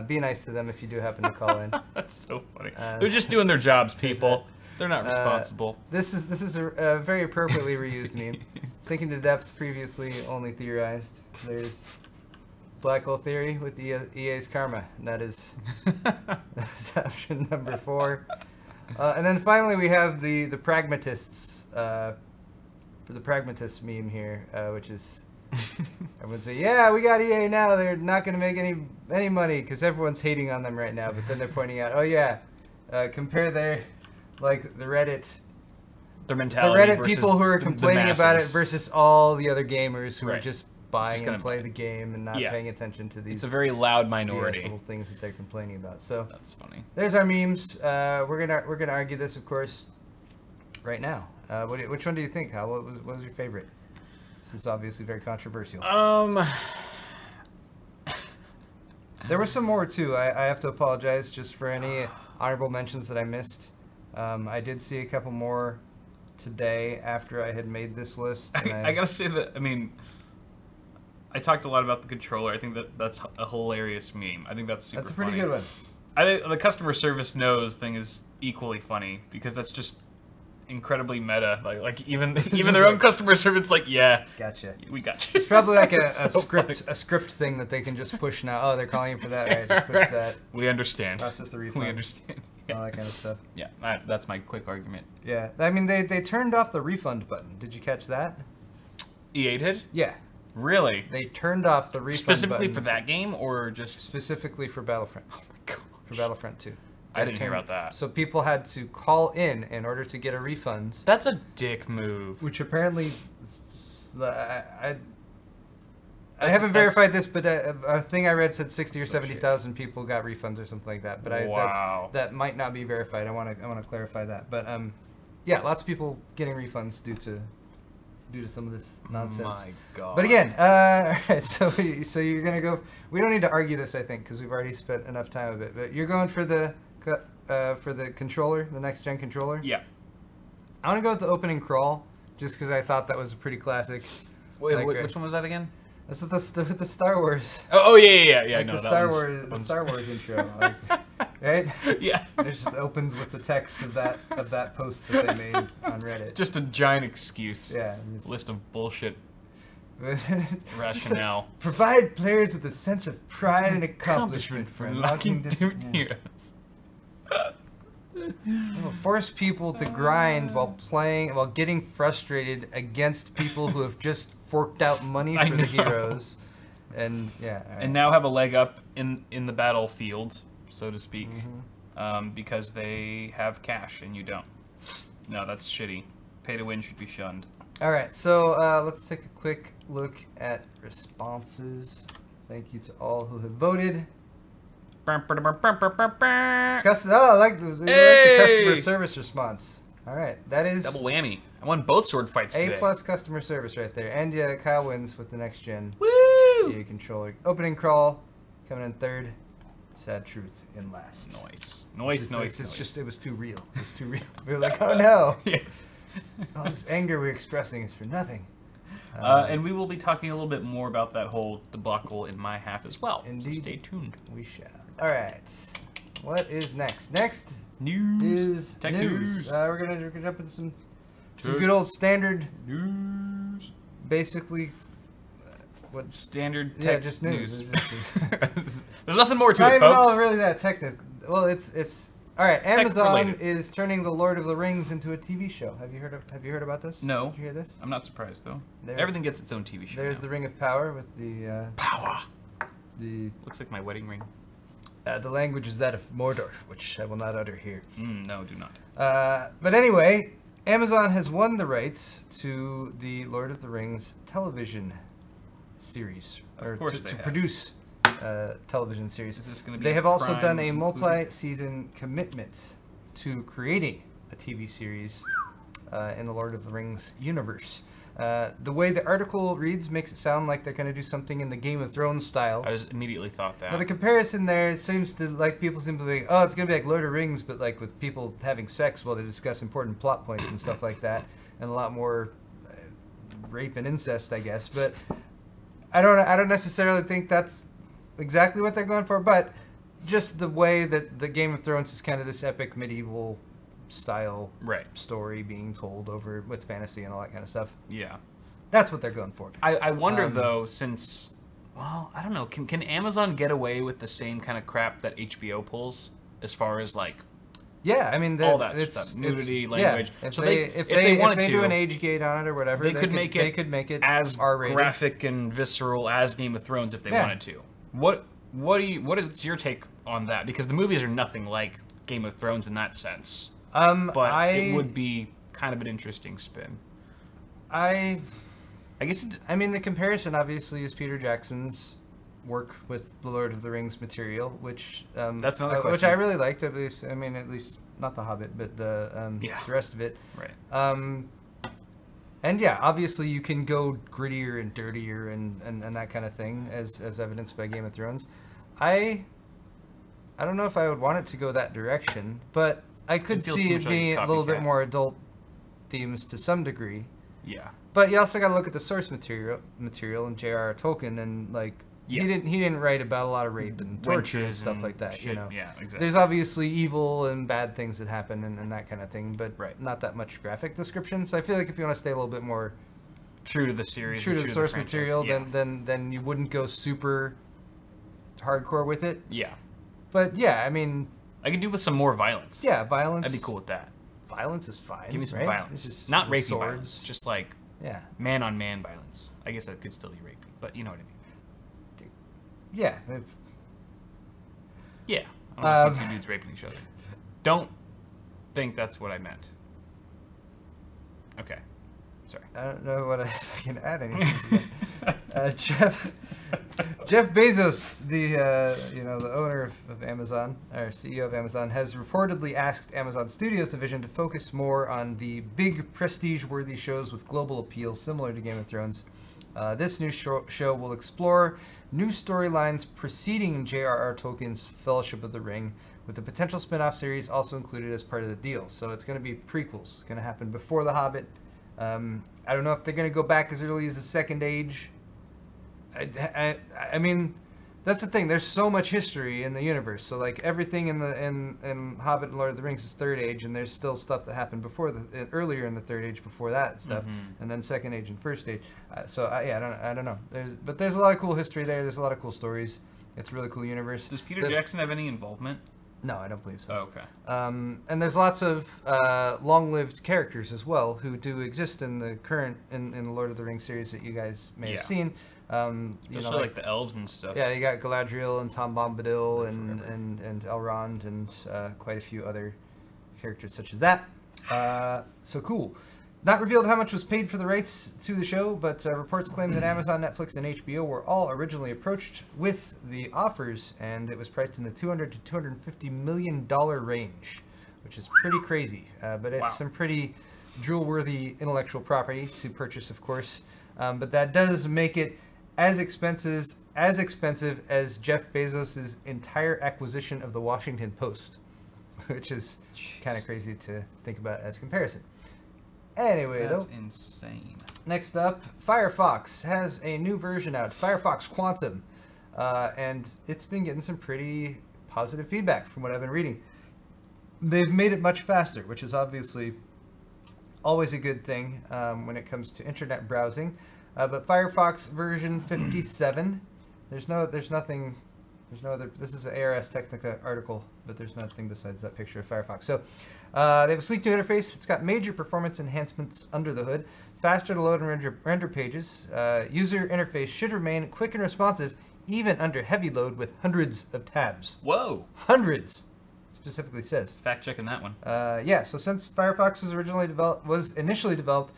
Be nice to them if you do happen to call in. That's so funny. They're just doing their jobs, people. They're not responsible. This is a very appropriately reused meme. Sinking to depths previously only theorized. There's black hole theory with EA's karma. And that's option number 4. And then finally we have the pragmatists. The pragmatist meme here, which is everyone say, yeah, we got EA now. They're not going to make any money because everyone's hating on them right now. But then they're pointing out, oh yeah, compare their the Reddit mentality, people who are complaining about it versus all the other gamers who are just buying and play the game and not paying attention to these. It's a very loud minority. Little things that they're complaining about. So that's funny. There's our memes. We're gonna argue this, of course, right now. Which one do you think, Hal? What was your favorite? This is obviously very controversial. There were some more too. I have to apologize just for any honorable mentions that I missed. I did see a couple more today after I had made this list. I gotta say that, I mean, I talked a lot about the controller. I think that's a hilarious meme. I think that's super funny. That's a pretty good one. I think the customer service knows thing is equally funny because that's just incredibly meta. Like even their own customer service, like, yeah, gotcha, we got you. It's probably like a script thing that they can just push now. Oh, they're calling you for that, right? Just push that. We understand. Process the refund. We understand. All that kind of stuff. Yeah, that's my quick argument. Yeah, I mean they turned off the refund button. Did you catch that? EA did? Yeah. Really? They turned off the refund specifically button for that game, or just specifically for Battlefront? Oh my god. For Battlefront 2. I didn't hear about that. So people had to call in order to get a refund. That's a dick move. Which apparently, I haven't verified this, but a thing I read said 60 or 70,000 people got refunds or something like that. But wow. that might not be verified. I want to clarify that. But yeah, lots of people getting refunds due to some of this nonsense. My God. But again, all right, so you're gonna go. We don't need to argue this, I think, because we've already spent enough time of it. But you're going for the controller, the next gen controller. Yeah. I want to go with the opening crawl, just because I thought that was a pretty classic. Wait, like, which one was that again? That's the Star Wars. Oh yeah. Like No, the Star Wars intro, like, right? Yeah. It just opens with the text of that post that they made on Reddit. Just a giant excuse. Yeah. List of bullshit rationale. Provide players with a sense of pride and accomplishment for unlocking different heroes. Force people to grind while getting frustrated against people who have just forked out money for the heroes, and yeah, right. And now have a leg up in the battlefield, so to speak, because they have cash and you don't. No, that's shitty. Pay to win should be shunned. All right, so let's take a quick look at responses. Thank you to all who have voted. I like the customer service response. All right, that is double whammy. I won both sword fights today. A+ customer service right there. And yeah, Kyle wins with the next gen. Woo! EA controller. Opening crawl coming in third. Sad truth in last. Nice. It's just it was too real. It was too real. We were like, oh no. Yeah. All this anger we're expressing is for nothing. And we will be talking a little bit more about that whole debacle in my half as well. Indeed. So stay tuned. We shall. All right. What is next? Next news. Tech news. We're gonna jump into some good old standard news. Basically, what standard tech yeah, just news. There's nothing more to it, it, folks. folks. Not really that technical. Well, it's all right. Amazon is turning the Lord of the Rings into a TV show. Have you heard about this? No. Did you hear this? I'm not surprised though. Everything gets its own TV show. There's now. the Ring of Power with the power. The looks like my wedding ring. The language is that of Mordor, which I will not utter here. No, do not. But anyway, Amazon has won the rights to the Lord of the Rings television series, or to produce television series. Is this going to be? They have also done a multi-season commitment to creating a TV series in the Lord of the Rings universe. The way the article reads makes it sound like they're going to do something in the Game of Thrones style. I was immediately thought that. Now the comparison there seems to, like, people seem to be, oh, it's going to be like Lord of the Rings, but like with people having sex while they discuss important plot points and stuff like that, and a lot more rape and incest, I guess. But I don't necessarily think that's exactly what they're going for, but just the way that the Game of Thrones is kind of this epic medieval style story being told over with fantasy and all that kind of stuff. Yeah, that's what they're going for. I wonder though, since, well, I don't know, can Amazon get away with the same kind of crap that HBO pulls as far as like Yeah, I mean, all that stuff, nudity, language. Yeah. So if they do an age gate on it or whatever, they could make it as R-rated, graphic and visceral as Game of Thrones if they wanted to. What is your take on that? Because the movies are nothing like Game of Thrones in that sense. But it would be kind of an interesting spin. I guess. I mean, the comparison obviously is Peter Jackson's work with the Lord of the Rings material, which that's another question. Which I really liked. At least, I mean, at least not the Hobbit, but the rest of it. Right. And yeah, obviously you can go grittier and dirtier and that kind of thing, as evidenced by Game of Thrones. I don't know if I would want it to go that direction, but I could see it being a little bit more adult themes to some degree. Yeah. But you also got to look at the source material and J.R.R. Tolkien, and like he didn't write about a lot of rape and torture and stuff like that. Shit. You know, yeah, exactly. There's obviously evil and bad things that happen and that kind of thing, but not that much graphic description. So I feel like if you want to stay a little bit more true to the series, true to the source material, then you wouldn't go super hardcore with it. Yeah. But yeah, I mean, I could do with some more violence. Yeah, violence. I'd be cool with that. Violence is fine. Give me some violence. Not rapey violence, just like man-on-man violence. I guess that could still be rapey, but you know what I mean. Yeah. Yeah. I don't want to see two dudes raping each other. Don't think that's what I meant. Okay. Sorry. I don't know what if I can add anything. Jeff Jeff Bezos, the the owner of Amazon, or CEO of Amazon, has reportedly asked Amazon Studios division to focus more on the big prestige-worthy shows with global appeal, similar to Game of Thrones. This new show will explore new storylines preceding J.R.R. Tolkien's Fellowship of the Ring, with the potential spin-off series also included as part of the deal. So it's going to be prequels. It's going to happen before The Hobbit. I don't know if they're going to go back as early as the Second Age. I mean, that's the thing. There's so much history in the universe. So like everything in Hobbit and Lord of the Rings is Third Age, and there's still stuff that happened before earlier in the Third Age before that stuff, and then Second Age and First Age. I don't know. There's a lot of cool history there. There's a lot of cool stories. It's a really cool universe. Does Peter Jackson have any involvement? No, I don't believe so. Oh, okay. And there's lots of long-lived characters as well who do exist in the current in the Lord of the Rings series that you guys may have seen. Especially like the elves and stuff. Yeah, you got Galadriel and Tom Bombadil and Elrond and quite a few other characters such as that. So cool. Not revealed how much was paid for the rights to the show, but reports claim that Amazon, Netflix, and HBO were all originally approached with the offers, and it was priced in the $200 to $250 million range, which is pretty crazy. But it's some pretty drool-worthy intellectual property to purchase, of course. But that does make it as expensive as Jeff Bezos' entire acquisition of the Washington Post, which is kind of crazy to think about as comparison. Anyway, that's insane. Next up, Firefox has a new version out, Firefox Quantum, and it's been getting some pretty positive feedback from what I've been reading. They've made it much faster, which is obviously always a good thing when it comes to internet browsing. But Firefox version 57, there's no other. This is an ARS Technica article, but there's nothing besides that picture of Firefox. So they have a sleek new interface. It's got major performance enhancements under the hood, faster to load and render pages. User interface should remain quick and responsive, even under heavy load with hundreds of tabs. Whoa! Hundreds, it specifically says. Fact checking that one. Yeah. So since Firefox was initially developed.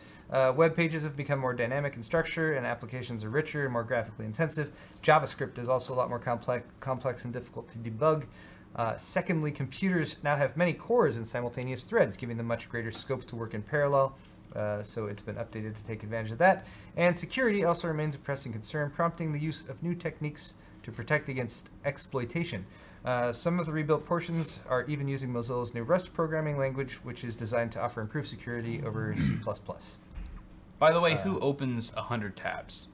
Web pages have become more dynamic in structure, and applications are richer and more graphically intensive. JavaScript is also a lot more complex and difficult to debug. Secondly, computers now have many cores and simultaneous threads, giving them much greater scope to work in parallel. So it's been updated to take advantage of that. And security also remains a pressing concern, prompting the use of new techniques to protect against exploitation. Some of the rebuilt portions are even using Mozilla's new Rust programming language, which is designed to offer improved security over C++. By the way, who opens 100 tabs?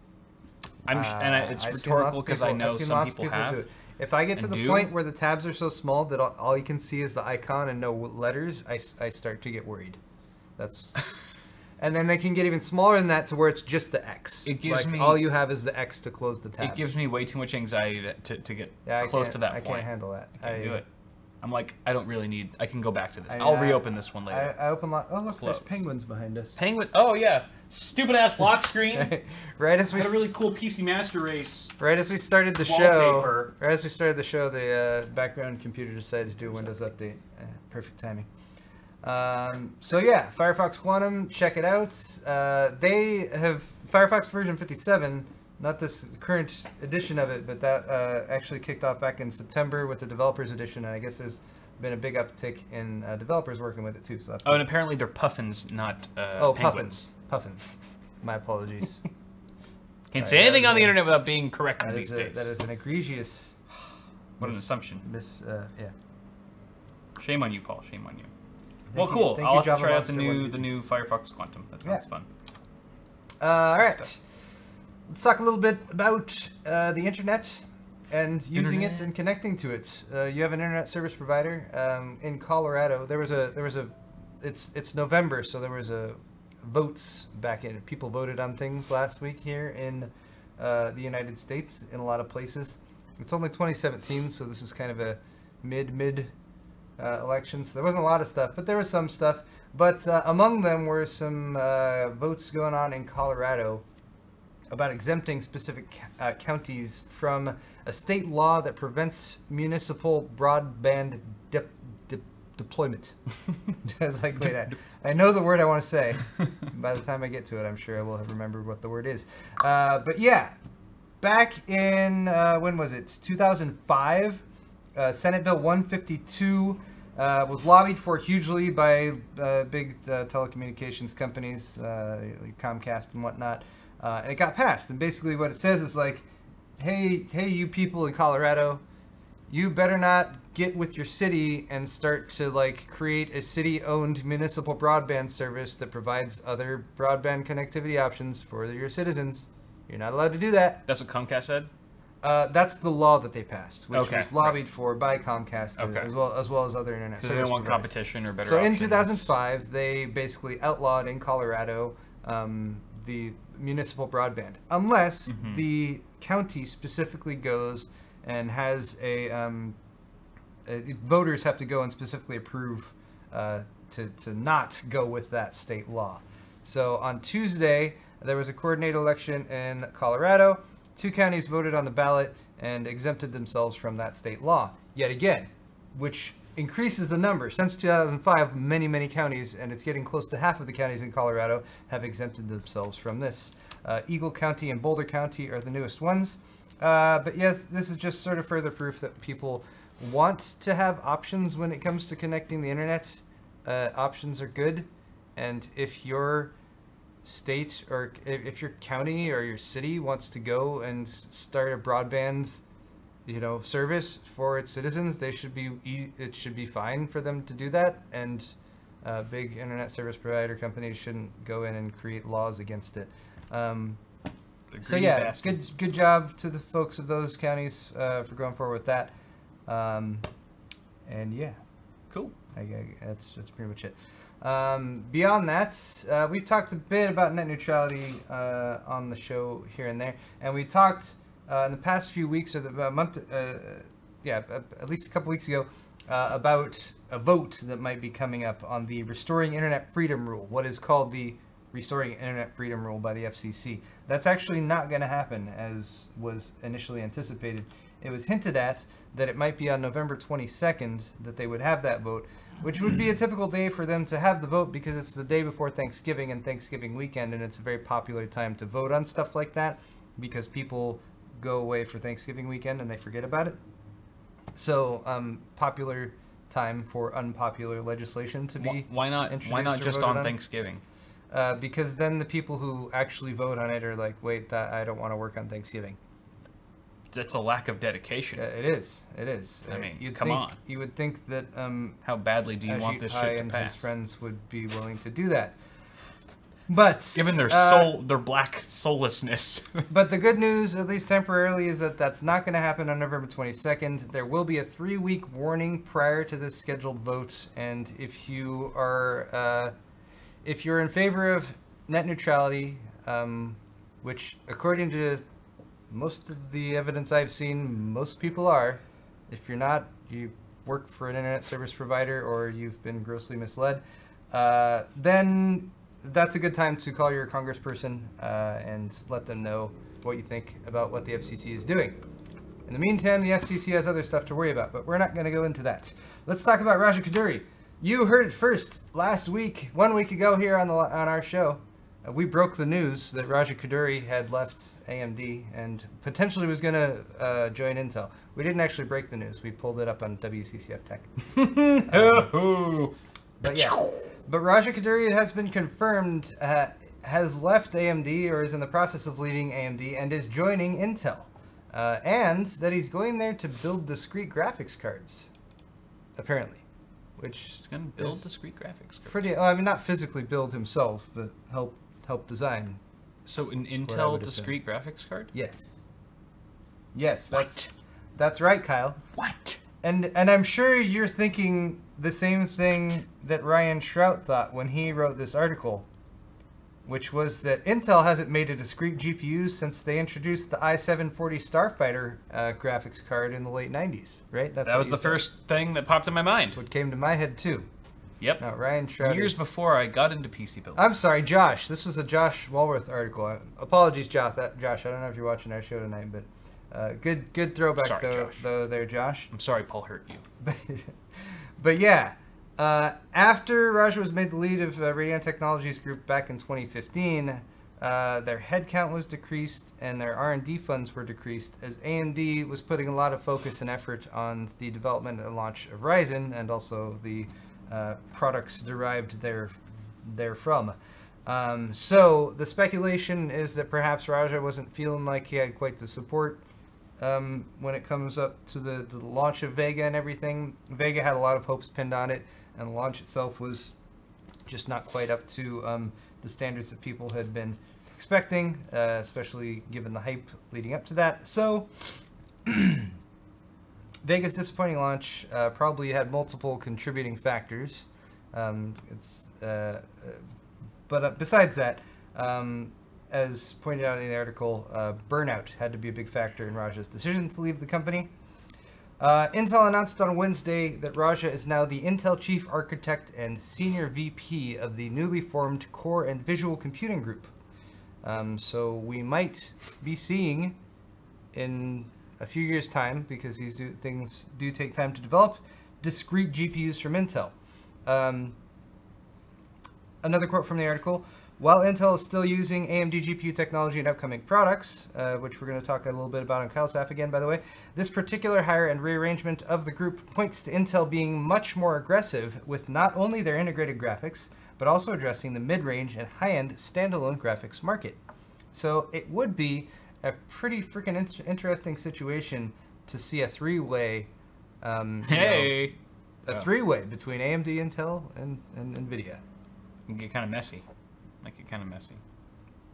It's rhetorical because I know some people have. Do it. If I get to the point where the tabs are so small that all you can see is the icon and no letters, I start to get worried. And then they can get even smaller than that to where it's just the X. It gives me all you have is the X to close the tab. It gives me way too much anxiety to get close to that point. I can't handle that. I can't do it. I'm like, I don't really need. I can go back to this. I'll reopen this one later. I open lock. Oh look, there's penguins behind us. Penguin. Oh yeah, stupid ass lock screen. Right as we had a really cool PC Master Race. Right as we started the show. Right as we started the show, the background computer decided to do a Windows update. Perfect timing. So yeah, Firefox Quantum. Check it out. They have Firefox version 57. Not this current edition of it, but that actually kicked off back in September with the developers edition, and I guess there's been a big uptick in developers working with it too. So that's and apparently they're puffins, not penguins. Puffins. My apologies. Can't say anything on the internet without being corrected these days. That is an egregious. What an assumption. Yeah. Shame on you, Paul. Shame on you. Well, cool. I'll have to try out the new Firefox Quantum. That sounds fun. All right. Let's talk a little bit about the internet and using it and connecting to it. You have an internet service provider in Colorado. It's November, so there was votes back in. People voted on things last week here in the United States in a lot of places. It's only 2017, so this is kind of a mid election. So there wasn't a lot of stuff, but there was some stuff. But among them were some votes going on in Colorado about exempting specific counties from a state law that prevents municipal broadband deployment. I was like, wait, I know the word I want to say. By the time I get to it, I'm sure I will have remembered what the word is. But yeah, back in, when was it? 2005, Senate Bill 152 was lobbied for hugely by big telecommunications companies, like Comcast and whatnot, and it got passed. And basically what it says is like, hey, you people in Colorado, you better not get with your city and start to like create a city-owned municipal broadband service that provides other broadband connectivity options for your citizens. You're not allowed to do that. That's what Comcast said? That's the law that they passed, which Okay, was lobbied for by Comcast Okay. as well as other internet So service they don't want providers. competition or better So in options. 2005, they basically outlawed in Colorado the municipal broadband, unless the county specifically goes and has voters have to go and specifically approve to not go with that state law. So on Tuesday, there was a coordinated election in Colorado. 2 counties voted on the ballot and exempted themselves from that state law yet again, which increases the number. Since 2005, many counties, and it's getting close to half of the counties in Colorado, have exempted themselves from this. Eagle County and Boulder County are the newest ones. But yes, this is just sort of further proof that people want to have options when it comes to connecting the internet. Options are good, and if your state or if your county or your city wants to go and start a broadband, service for its citizens, it should be fine for them to do that, and big internet service provider companies shouldn't go in and create laws against it. So yeah, good job to the folks of those counties for going forward with that. And yeah, cool. That's pretty much it. Beyond that, we talked a bit about net neutrality on the show here and there, and we talked in the past few weeks, or about a month, at least a couple weeks ago, about a vote that might be coming up on the Restoring Internet Freedom Rule, what is called the Restoring Internet Freedom Rule by the FCC. That's actually not going to happen as was initially anticipated. It was hinted at that it might be on November 22nd that they would have that vote, which would be a typical day for them to have the vote because it's the day before Thanksgiving and Thanksgiving weekend, and it's a very popular time to vote on stuff like that because people go away for Thanksgiving weekend and they forget about it. So popular time for unpopular legislation to be why not just on Thanksgiving? Because then the people who actually vote on it are like, wait, I don't want to work on Thanksgiving. That's a lack of dedication. It is. I mean, come on. You would think that how badly do you want this shit to and pass? his friends would be willing to do that. But given their their black soullessness. But the good news, at least temporarily, is that that's not going to happen on November 22nd. There will be a 3-week warning prior to this scheduled vote, and if you are if you're in favor of net neutrality, which according to most of the evidence I've seen, most people are. If you're not, you work for an internet service provider or you've been grossly misled, then that's a good time to call your congressperson and let them know what you think about what the FCC is doing. In the meantime, the FCC has other stuff to worry about, but we're not going to go into that. Let's talk about Raja Koduri. You heard it first last week, 1 week ago here on our show. We broke the news that Raja Koduri had left AMD and potentially was going to join Intel. We didn't actually break the news. We pulled it up on WCCF Tech. But yeah, but Raja Koduri, it has been confirmed, has left AMD or is in the process of leaving AMD and is joining Intel. And that he's going there to build discrete graphics cards, apparently. Which it's going to build discrete graphics cards. Pretty, well, I mean, not physically build himself, but help design. So an Intel discrete graphics card? Yes. Yes, that's right, Kyle. What? And I'm sure you're thinking the same thing that Ryan Shrout thought when he wrote this article, which was that Intel hasn't made a discrete GPU since they introduced the i740 Starfighter graphics card in the late 90s, right? That was the first thing that popped in my mind. That's what came to my head, too. Yep. Now, Ryan Shrout years before I got into PC building. I'm sorry, Josh. This was a Josh Walworth article. Apologies, Josh. I don't know if you're watching our show tonight, but good throwback, sorry, though there, Josh. I'm sorry Paul hurt you. But yeah, after Raja was made the lead of Radeon Technologies Group back in 2015, Their headcount was decreased, and their R&D funds were decreased, as AMD was putting a lot of focus and effort on the development and launch of Ryzen, and also the products derived therefrom. So the speculation is that perhaps Raja wasn't feeling like he had quite the support when it comes up to the launch of Vega and everything. Vega had a lot of hopes pinned on it, and the launch itself was just not quite up to the standards that people had been expecting, especially given the hype leading up to that. So Vega's disappointing launch probably had multiple contributing factors. But besides that, as pointed out in the article, burnout had to be a big factor in Raja's decision to leave the company. Intel announced on Wednesday that Raja is now the Intel Chief Architect and Senior VP of the newly formed Core and Visual Computing Group. So we might be seeing in a few years' time, because these things do take time to develop, discrete GPUs from Intel. Another quote from the article: while Intel is still using AMD GPU technology in upcoming products, which we're going to talk a little bit about on Kyle's half again, by the way, this particular hire and rearrangement of the group points to Intel being much more aggressive with not only their integrated graphics, but also addressing the mid-range and high-end standalone graphics market. So it would be a pretty freaking interesting situation to see a three-way, three-way between AMD, Intel, and NVIDIA. It can get kind of messy. Make it kind of messy.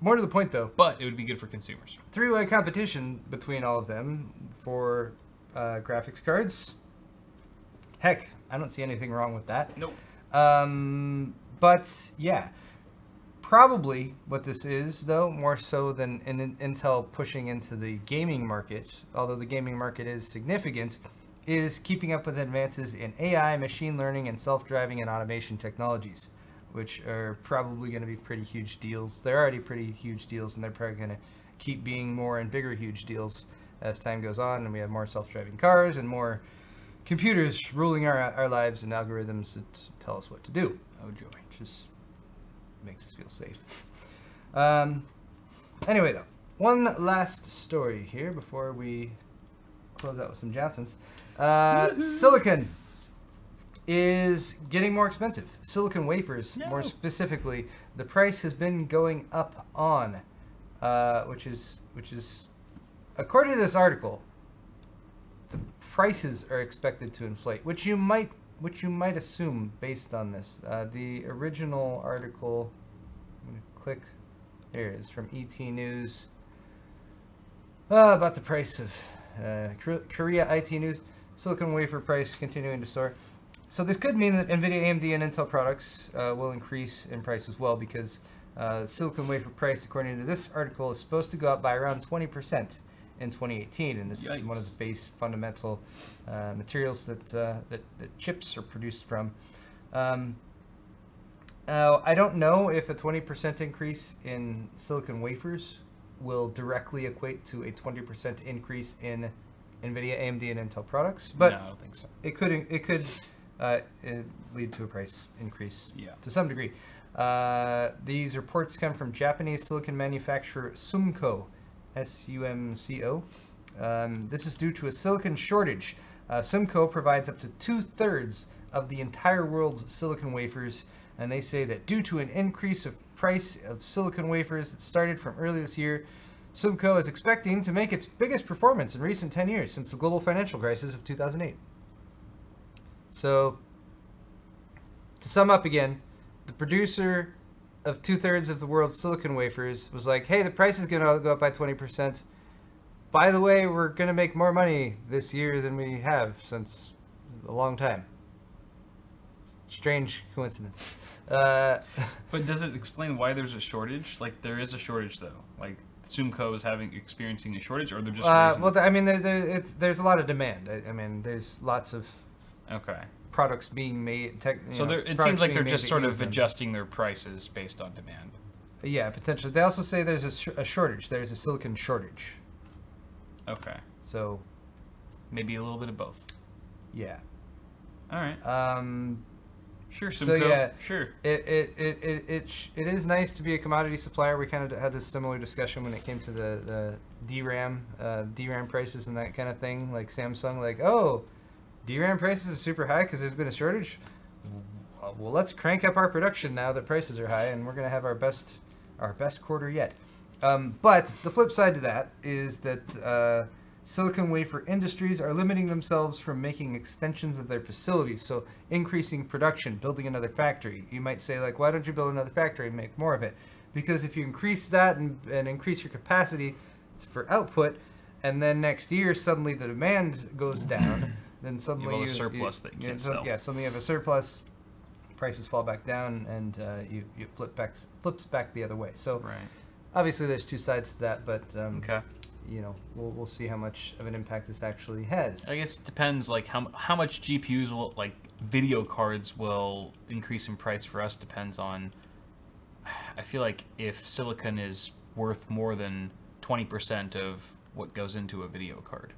More to the point, though. But it would be good for consumers. Three-way competition between all of them for graphics cards. Heck, I don't see anything wrong with that. Nope. But yeah, probably what this is, though, more so than Intel pushing into the gaming market, although the gaming market is significant, is keeping up with advances in AI, machine learning, and self-driving and automation technologies, which are probably going to be pretty huge deals. They're already pretty huge deals, and they're probably going to keep being more and bigger huge deals as time goes on, and we have more self-driving cars and more computers ruling our lives and algorithms that tell us what to do. Oh, joy. Just makes us feel safe. Anyway, though, one last story here before we close out with some Johnsons. Silicon is getting more expensive. Silicon wafers, more specifically, the price has been going up on, which is, according to this article, the prices are expected to inflate, which you might assume based on this. The original article, I'm gonna click, here it is, from ET News, about the price of Korea IT News, silicon wafer price continuing to soar. So this could mean that NVIDIA, AMD, and Intel products will increase in price as well, because silicon wafer price, according to this article, is supposed to go up by around 20% in 2018, and this is one of the base fundamental materials that chips are produced from. I don't know if a 20% increase in silicon wafers will directly equate to a 20% increase in NVIDIA, AMD, and Intel products, but no, I don't think so. It could lead to a price increase to some degree. These reports come from Japanese silicon manufacturer SUMCO, S-U-M-C-O. This is due to a silicon shortage. SUMCO provides up to 2/3 of the entire world's silicon wafers, and they say that due to an increase of price of silicon wafers that started from early this year, SUMCO is expecting to make its biggest performance in recent 10 years since the global financial crisis of 2008. So, to sum up again, the producer of 2/3 of the world's silicon wafers was like, hey, the price is going to go up by 20%. By the way, we're going to make more money this year than we have since a long time. Strange coincidence. But does it explain why there's a shortage? Like, there is a shortage, though. Like, SUMCO is experiencing a shortage, or they're just well, I mean, there's a lot of demand. I mean, there's lots of products being made. So it seems like they're just sort of adjusting their prices based on demand. Yeah, potentially. They also say there's a shortage. There's a silicon shortage. Okay. So maybe a little bit of both. Yeah. All right. Sure, So yeah, sure. It is nice to be a commodity supplier. We kind of had this similar discussion when it came to the DRAM prices and that kind of thing. Like Samsung, like, oh, DRAM prices are super high because there's been a shortage. Well, let's crank up our production now that prices are high, and we're gonna have our best quarter yet. But the flip side to that is that silicon wafer industries are limiting themselves from making extensions of their facilities, so increasing production, building another factory. You might say, like, why don't you build another factory and make more of it? Because if you increase that and increase your capacity for output, and then next year suddenly the demand goes down, then suddenly you have a surplus that you can't sell. Yeah, suddenly you have a surplus, prices fall back down, and you flips back the other way. So obviously there's two sides to that, but okay. You know, we'll see how much of an impact this actually has. I guess it depends, like how much GPUs will, like video cards will increase in price for us depends on. I feel like if silicon is worth more than 20% of what goes into a video card,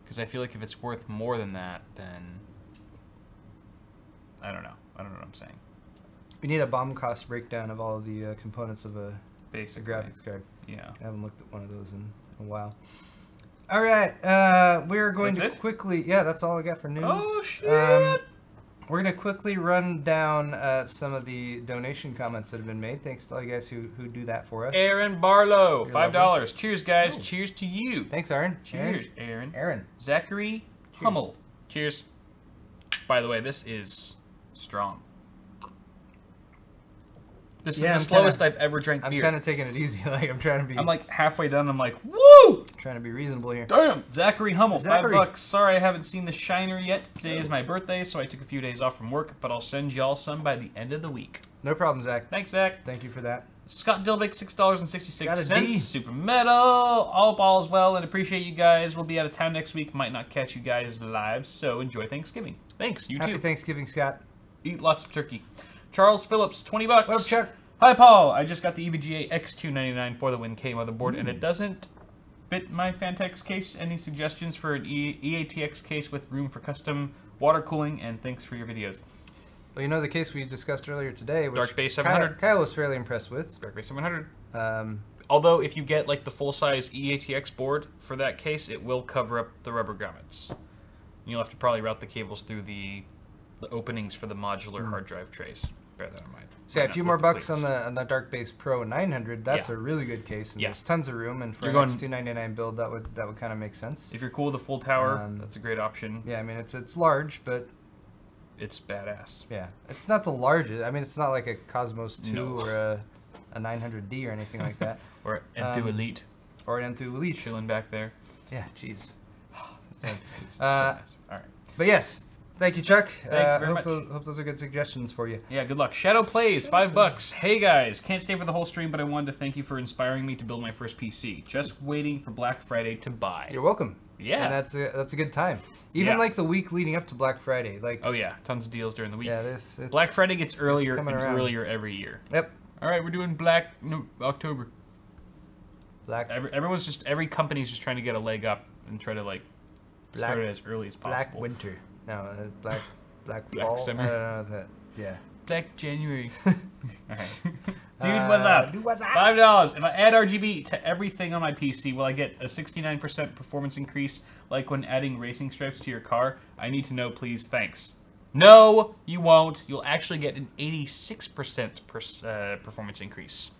because I feel like if it's worth more than that, then I don't know what I'm saying. We need a BOM cost breakdown of all of the components of a basic graphics card. Yeah, I haven't looked at one of those in a while. All right, we're going to quickly. Yeah, that's all I got for news. Oh shit! We're gonna quickly run down some of the donation comments that have been made. Thanks to all you guys who do that for us. Aaron Barlow, $5. Cheers, guys. Oh. Cheers to you. Thanks, Aaron. Cheers, Aaron. Aaron. Zachary Hummel. Cheers. By the way, this is strong. This is the slowest I've ever drank beer. I'm kind of taking it easy. Like I'm trying to be. I'm like halfway done. I'm like, woo! Trying to be reasonable here. Damn. Zachary Hummel, $5. Sorry, I haven't seen the Shiner yet. Today is my birthday, so I took a few days off from work, but I'll send y'all some by the end of the week. No problem, Zach. Thanks, Zach. Thank you for that. Scott Dilbick, $6.66. Super Metal. All ball as well, and appreciate you guys. We'll be out of town next week. Might not catch you guys live, so enjoy Thanksgiving. Thanks. You too. Happy Thanksgiving, Scott. Eat lots of turkey. Charles Phillips, $20. What up, Chuck? Hi, Paul. I just got the EVGA X299 for the WinK motherboard, and it doesn't fit my Fantex case. Any suggestions for an EATX case with room for custom water cooling? And thanks for your videos. Well, you know the case we discussed earlier today, which Dark Base 700. Kyle was fairly impressed with. Dark Base 700. Although, if you get like the full-size EATX board for that case, it will cover up the rubber grommets. You'll have to probably route the cables through the openings for the modular hard drive trays. Bear that in mind. So yeah, a few more bucks on the Dark Base Pro 900. That's a really good case, and there's tons of room. And for an X299 build, that would kind of make sense. If you're cool with a full tower, that's a great option. Yeah, I mean it's large, but it's badass. Yeah, it's not the largest. I mean, it's not like a Cosmos 2 or a 900D or anything like that. Or an Enthoo Elite. Or an Enthoo Elite. Chilling back there. Yeah, jeez. It's so massive. All right. But yes. Thank you, Chuck. Thank you very much. Hope those are good suggestions for you. Yeah, good luck. Shadow Plays, $5. Hey guys, can't stay for the whole stream, but I wanted to thank you for inspiring me to build my first PC. Just waiting for Black Friday to buy. You're welcome. Yeah, and that's a good time. Even like the week leading up to Black Friday, like oh yeah, tons of deals during the week. Yeah, Black Friday gets earlier and earlier every year. Yep. All right, we're doing October. Every company's just trying to get a leg up and try to like start it as early as possible. Black Winter. No, Black Black Fall. Summer. Yeah. Black January. All right. Dude, what's up? $5. If I add RGB to everything on my PC, will I get a 69% performance increase like when adding racing stripes to your car? I need to know, please. Thanks. No, you won't. You'll actually get an 86% performance increase.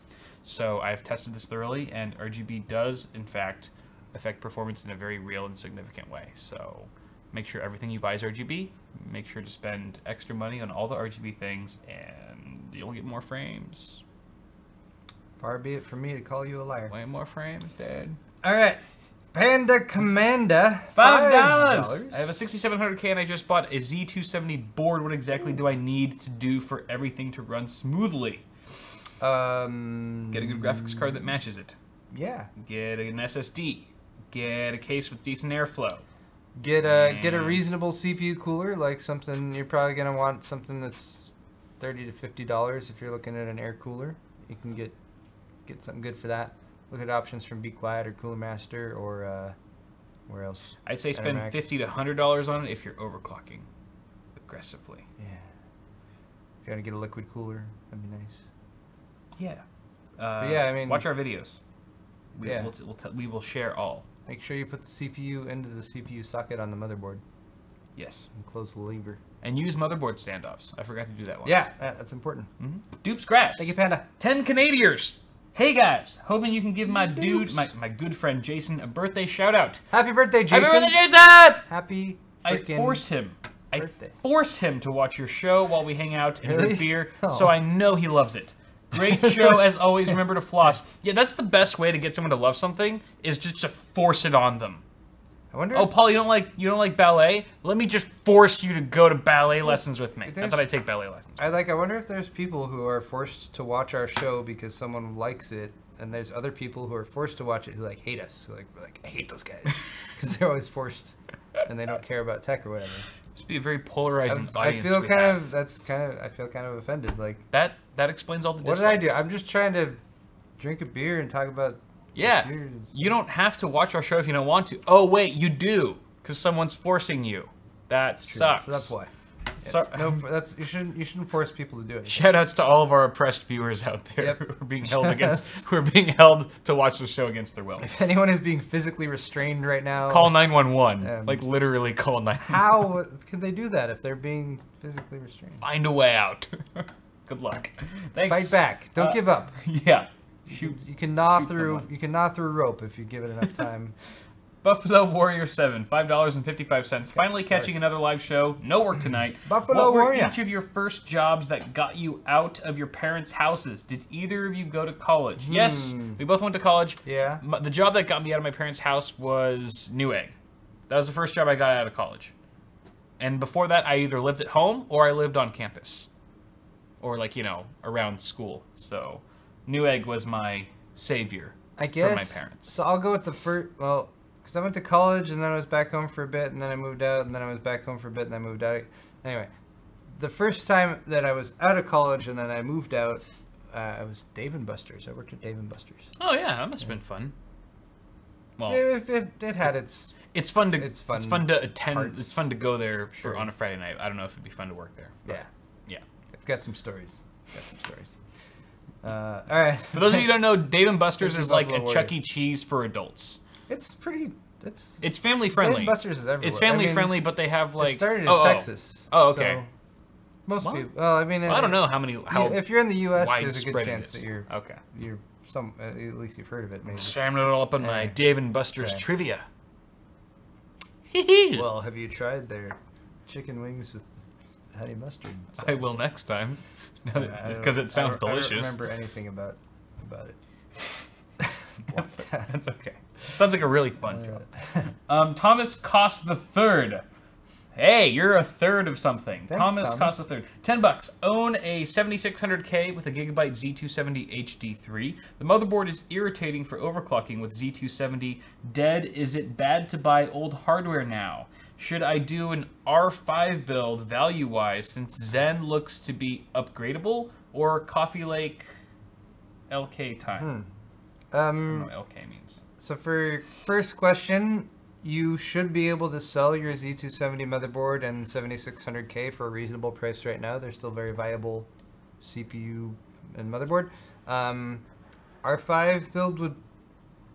So I've tested this thoroughly, and RGB does, in fact, affect performance in a very real and significant way. So make sure everything you buy is RGB. Make sure to spend extra money on all the RGB things, and you'll get more frames. Far be it from me to call you a liar. Way more frames, Dad. All right. Panda Commander, $5. I have a 6700K and I just bought a Z270 board. What exactly do I need to do for everything to run smoothly? Get a good graphics card that matches it. Yeah. Get an SSD. Get a case with decent airflow. Get a reasonable CPU cooler, like something you're probably gonna want something that's $30 to $50 if you're looking at an air cooler. You can get something good for that. Look at options from Be Quiet or Cooler Master or where else? I'd say spend $50 to $100 on it if you're overclocking aggressively. Yeah. If you want to get a liquid cooler, that'd be nice. Yeah. But yeah, I mean, watch our videos. Yeah. We will share all. Make sure you put the CPU into the CPU socket on the motherboard. Yes. And close the lever. And use motherboard standoffs. I forgot to do that one. Yeah, that's important. Dupes Grass. Thank you, Panda. 10 Canadiers. Hey guys, hoping you can give my dude, my good friend Jason, a birthday shout out. Happy birthday, Jason. Happy birthday, Jason! Happy I freaking birthday. force him to watch your show while we hang out and Really? drink beer, Oh. so I know he loves it. Great show as always. Remember to floss. Yeah, that's the best way to get someone to love something is just to force it on them. I wonder. Oh, Paul, you don't like ballet? Let me just force you to go to ballet lessons with me. Not that I take ballet lessons. I wonder if there's people who are forced to watch our show because someone likes it, and there's other people who are forced to watch it who hate us. Who like I hate those guys because they're always forced and they don't care about tech or whatever. Just be a very polarizing audience. I feel I feel kind of offended. Like that explains all the dislikes. What did I do? I'm just trying to drink a beer and talk about. Yeah, you don't have to watch our show if you don't want to. Oh wait, you do, because someone's forcing you. That sucks. So that's why. Yes. No, you shouldn't force people to do it. Shoutouts to all of our oppressed viewers out there who are being held to watch the show against their will. If anyone is being physically restrained right now, call 911. Like literally call 911. How can they do that if they're being physically restrained? Find a way out. Good luck. Thanks. Fight back. Don't give up. Yeah. You can gnaw through rope if you give it enough time. Buffalo Warrior 7, $5.55. Finally catching another live show. No work tonight. Buffalo Warrior. Warrior. Each of your first jobs that got you out of your parents' houses? Did either of you go to college? Yes, we both went to college. Yeah. The job that got me out of my parents' house was Newegg. That was the first job I got out of college. And before that, I either lived at home or I lived on campus. Or around school. So Newegg was my savior I guess, for my parents. So I'll go with the first, because I went to college and then I was back home for a bit and then I moved out and then I was back home for a bit and I moved out. Anyway, the first time that I was out of college and then I moved out, I was Dave & Buster's. I worked at Dave & Buster's. Oh yeah, that must have been fun. Well, it had its. It's fun to attend. parts. It's fun to go there on a Friday night. I don't know if it'd be fun to work there. Yeah. I've got some stories. All right. For those of you who don't know, Dave & Buster's is like a Buffalo Chuck E. Cheese for adults. It's pretty. It's family friendly. Dave & Buster's is everywhere. It's family friendly, but they have like. It started in Texas. Oh, okay. So most people. Well, I mean, I don't know how. If you're in the U.S., there's a good widespread chance it is. that you're okay. You're at least you've heard of it. Maybe. Jamming it all up on my Dave & Buster's Okay. trivia. Well, have you tried their chicken wings with honey mustard sauce? I will next time, because it sounds delicious. I don't remember anything about it. That's okay. Sounds like a really fun job. Thomas Cost the Third. Hey, you're a third of something. Thanks, Thomas Cost the Third. $10. Own a 7600K with a Gigabyte Z270 HD3. The motherboard is irritating for overclocking with Z270. Dead. Is it bad to buy old hardware now? Should I do an R5 build value-wise since Zen looks to be upgradable, or Coffee Lake LK time? I don't know what LK means. So for first question, you should be able to sell your Z270 motherboard and 7600K for a reasonable price right now. They're still very viable CPU and motherboard. R5 build would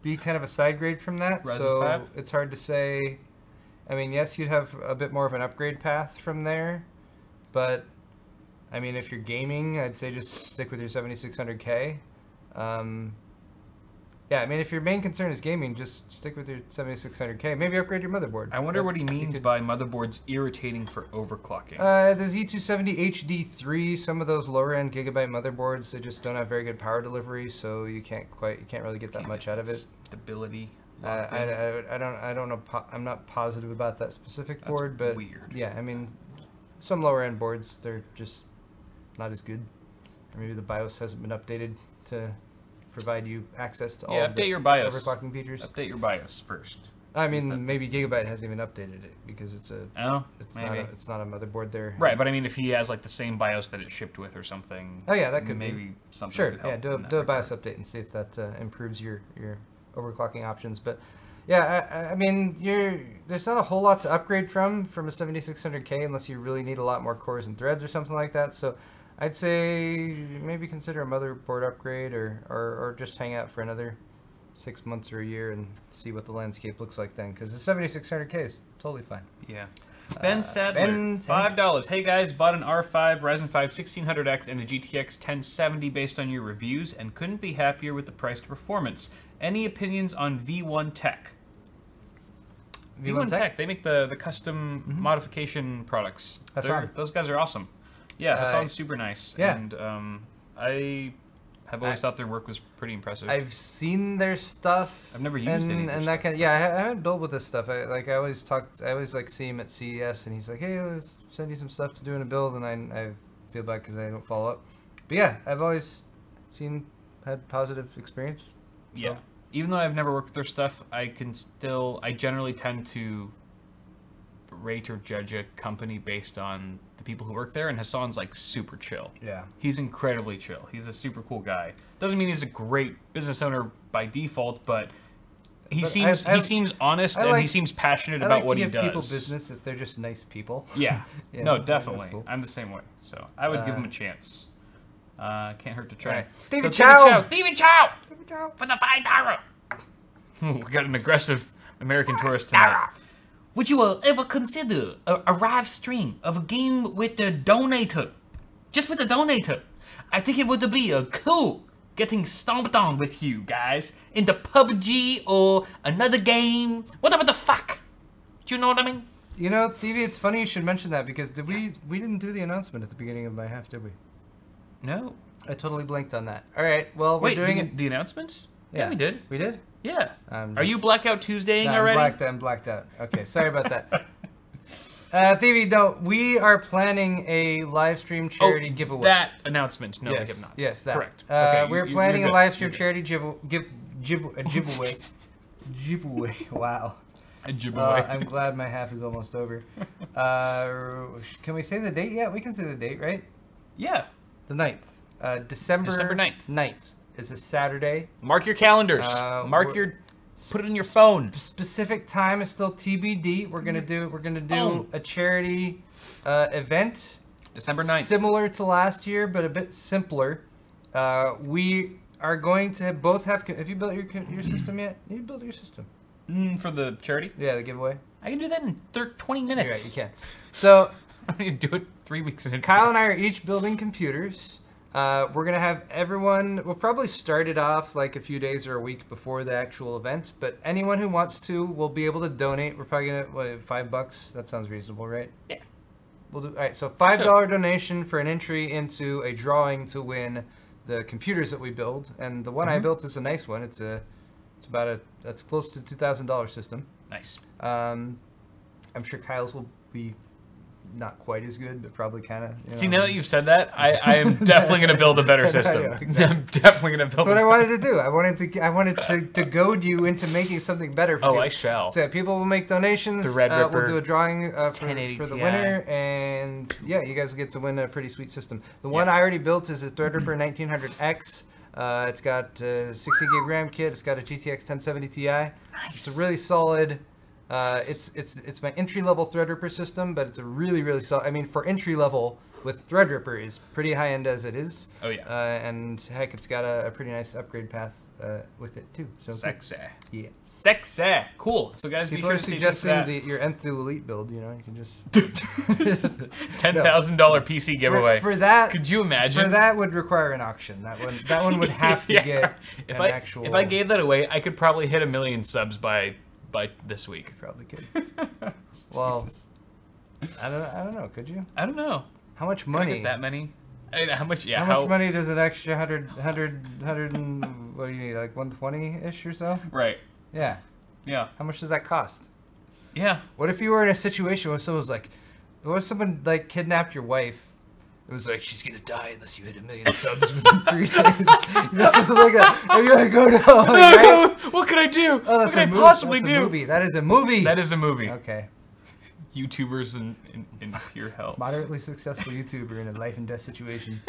be kind of a side grade from that, Ryzen so 5? It's hard to say. I mean, yes, you'd have a bit more of an upgrade path from there, but I mean, if you're gaming, I'd say just stick with your 7600K. Yeah, I mean, if your main concern is gaming, just stick with your 7600K. Maybe upgrade your motherboard. I wonder what he means by motherboards irritating for overclocking. The Z270 HD3, some of those lower-end Gigabyte motherboards, they just don't have very good power delivery, so you can't really get that much out of it. Stability. I don't know. I'm not positive about that specific board, but weird. Yeah, I mean, some lower-end boards, they're just not as good, or maybe the BIOS hasn't been updated to provide you access to all of the your BIOS. overclocking features. Update your BIOS first. I mean, maybe Gigabyte hasn't even updated it because it's not a motherboard there. Right, but I mean, if he has like the same BIOS that it shipped with or something. Oh yeah, that could maybe something. Sure, could help do a BIOS update and see if that improves your overclocking options. But yeah, I mean, there's not a whole lot to upgrade from a 7600K unless you really need a lot more cores and threads or something like that. So I'd say maybe consider a motherboard upgrade or just hang out for another 6 months or a year and see what the landscape looks like then, because the 7600K is totally fine. Yeah. Ben Sadler, $5. Hey guys, bought an R5 Ryzen 5 1600X and a GTX 1070 based on your reviews and couldn't be happier with the price to performance. Any opinions on V1 Tech? V1 Tech, they make the custom modification products. Those guys are awesome. Yeah, that sounds super nice. Yeah. And I have always thought their work was pretty impressive. I've seen their stuff. I've never used any of their and that kind of, yeah, I haven't built with this stuff. I always like see him at CES, and he's like, hey, let's send you some stuff to do in a build, and I feel bad because I don't follow up. But yeah, I've always had positive experience. So. Yeah. Even though I've never worked with their stuff, I generally tend to rate or judge a company based on the people who work there, and Hassan's like super chill. Yeah. He's incredibly chill. He's a super cool guy. Doesn't mean he's a great business owner by default, but he seems honest and he seems passionate about what he does. I like to give people business if they're just nice people. Yeah. Yeah, no, definitely. cool. I'm the same way. So I would give him a chance. Can't hurt to try. Right. David Chow! David Chow! For the $5! We got an aggressive American tourist tonight. Would you ever consider a live stream of a game with the donator? Just with the donator. I think it would be cool getting stomped on with you guys in the PUBG or another game. Whatever the fuck. Do you know what I mean? You know, TV, it's funny you should mention that because we didn't do the announcement at the beginning of my half, did we? No. I totally blinked on that. All right, well, we're doing it. The announcement? Yeah, we did. We did? Yeah. Are you Blackout Tuesdaying already? I'm blacked out. Okay, sorry about that. TV, no, we are planning a live stream charity giveaway. That announcement. No, yes, we have not. Yes, that. Correct. Okay, we're planning a live stream charity giveaway. Giveaway. Wow. A giveaway. I'm glad my half is almost over. Can we say the date yet? We can say the date, right? Yeah. The 9th. December 9th. 9th. It's a Saturday. Mark your calendars. Put it in your phone. Specific time is still TBD. We're gonna do a charity event. December 9th. Similar to last year, but a bit simpler. We are going to both have. Have you built your system yet? You built your system. For the charity? Yeah, the giveaway. I can do that in 20 minutes. You're right, you can. So I need to do it 3 weeks in advance. Kyle and I are each building computers. We're going to have everyone, we'll probably start it off like a few days or a week before the actual event, but anyone who wants to will be able to donate. We're probably going to, $5? That sounds reasonable, right? Yeah. We'll do, all right, so $5 donation for an entry into a drawing to win the computers that we build. And the one I built is a nice one. It's close to $2,000 system. Nice. I'm sure Kyle's will be not quite as good, but probably kind of. See, now that you've said that, I am definitely going to build a better system. Yeah, exactly. I'm definitely going to build. That's what I wanted to do. I wanted to goad you into making something better. For you. I shall. So people will make donations. The Red Ripper, we'll do a drawing for the Ti. winner, and yeah, you guys will get to win a pretty sweet system. The one I already built is a Threadripper 1900X. It's got a 60 gig RAM kit. It's got a GTX 1070 Ti. Nice. It's a really solid. It's my entry level Threadripper system, but it's a really solid. I mean, for entry level with Threadripper is pretty high end as it is. Oh yeah. And heck, it's got a pretty nice upgrade path with it too. So sexy. Yeah. Sexy. Cool. So guys, people be sure are to suggesting your nth elite build. You know, you can just $10,000 PC giveaway. For that, could you imagine? For that would require an auction. That one would have to get if actual. If I gave that away, I could probably hit 1 million subs by this week. Probably could. Well, I don't know. Could you? I don't know. How much money? Can I get that many? How much? Yeah. How much money does an extra 100 and what do you need? Like 120-ish or so? Right. Yeah. Yeah. How much does that cost? Yeah. What if you were in a situation where someone was like, what if someone like kidnapped your wife? It was like, she's gonna die unless you hit 1 million subs within 3 days. You know, something like that. And you're like, oh no. Like, right? What could I do? Oh, what could I possibly do? A movie. That is a movie. That is a movie. Okay. YouTubers in pure hell. Moderately successful YouTuber in a life and death situation.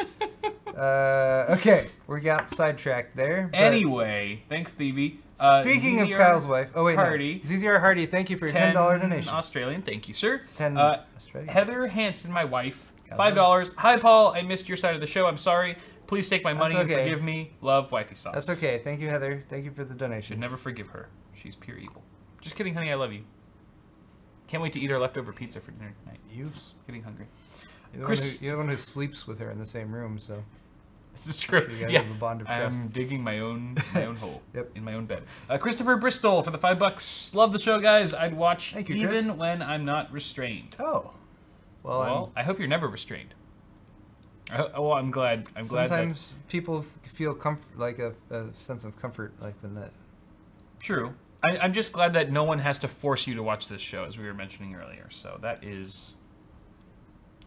Okay, we got sidetracked there. Anyway, thanks, Stevie. Speaking of Kyle's wife, oh wait, Hardy. No. ZZR Hardy, thank you for your $10 donation. Australian, thank you, sir. 10 Australian. Heather Hansen, my wife, $5. Hi, Paul. I missed your side of the show. I'm sorry. Please take my money and forgive me. Love, Wifey Sauce. That's okay. Thank you, Heather. Thank you for the donation. Should never forgive her. She's pure evil. Just kidding, honey. I love you. Can't wait to eat our leftover pizza for dinner tonight. Getting hungry. You're the one who sleeps with her in the same room, so. This is true. You guys Yeah, have a bond of trust. I'm digging my own hole Yep. in my own bed. Christopher Bristol for the $5. Love the show, guys. I'd watch Thank you, even Chris. when I'm not restrained. Oh. Well, I hope you're never restrained. Well, I'm glad. Sometimes people feel like a sense of comfort, like when that. True. I'm just glad that no one has to force you to watch this show, as we were mentioning earlier. So that is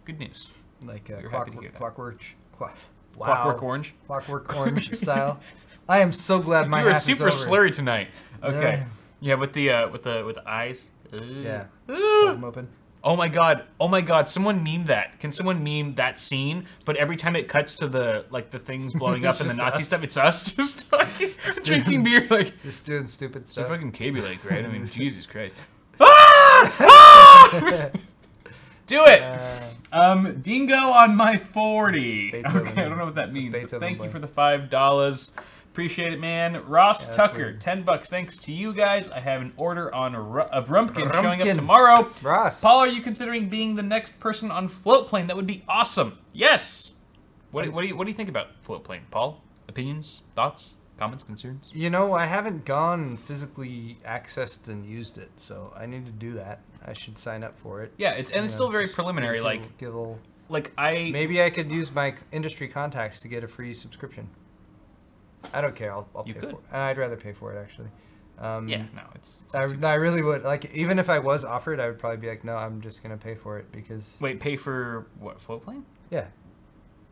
good news. Like Clockwork Orange. Clockwork Orange style. I am so glad my You were half is super over. slurry tonight. Okay. Yeah, with the eyes. Yeah. Hold them open. Oh my god! Oh my god! Someone meme that. Can someone meme that scene? But every time it cuts to the things blowing up and the Nazi stuff, it's us just talking, drinking beer, like just doing stupid so stuff. fucking Kaby Lake, right? I mean, Jesus Christ! Ah! Do it! Dingo on my 40. Beethoven. Okay, I don't know what that means. But Beethoven thank you play. for the $5. Appreciate it, man. Ross Yeah, Tucker, weird. $10. Thanks to you guys. I have an order on of Rumpkin showing up tomorrow. Ross. Paul, are you considering being the next person on Floatplane? That would be awesome. Yes. What do you think about Floatplane, Paul? Opinions, thoughts, comments, concerns? You know, I haven't gone and physically accessed and used it, so I need to do that. I should sign up for it. Yeah, it's still very preliminary. Maybe I could use my industry contacts to get a free subscription. I don't care. I'll pay for it. I'd rather pay for it, actually. Yeah, no, it's I really would. Like, even if I was offered, I would probably be like, no, I'm just going to pay for it because... Wait, pay for what, Floatplane? Yeah.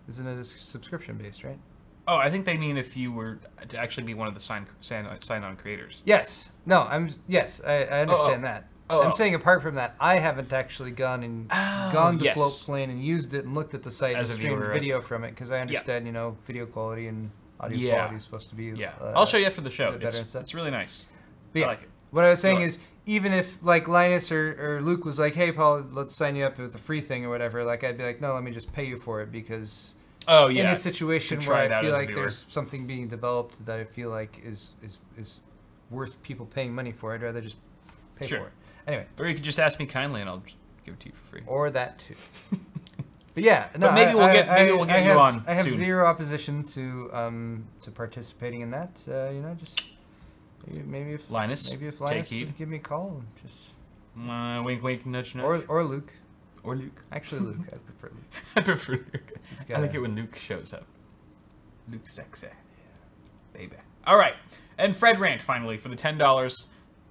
Isn't it subscription-based, right? Oh, I think they mean if you were to actually be one of the sign-on creators. Yes. No, I understand that. Oh, I'm saying apart from that, I haven't actually gone to yes. Floatplane and used it and looked at the site As and a streamed viewer, video from it because I understand, you know, video quality and audio Yeah. quality is supposed to be... Yeah, I'll show you after the show. better and stuff. It's really nice. But yeah, I like it. what I was saying is, even if like Linus or Luke was like, "Hey, Paul, let's sign you up with the free thing or whatever," like I'd be like, "No, let me just pay you for it because." Oh yeah. In a situation To where try it I out feel as a like viewer. there's something being developed that I feel like is worth people paying money for, I'd rather just pay Sure. for it. Anyway. Or you could just ask me kindly and I'll just give it to you for free. Or that too. But yeah, no. But maybe we'll get you on I have soon. zero opposition to participating in that. You know, just maybe if Linus, would take heed. give me a call, just Wink, wink, nudge, nudge. or Luke. Or Luke. Actually, Luke. I prefer Luke. I prefer Luke. got I like a- it when Luke shows up. Luke sexy. Baby. All right. And Fred Rant, finally, for the $10.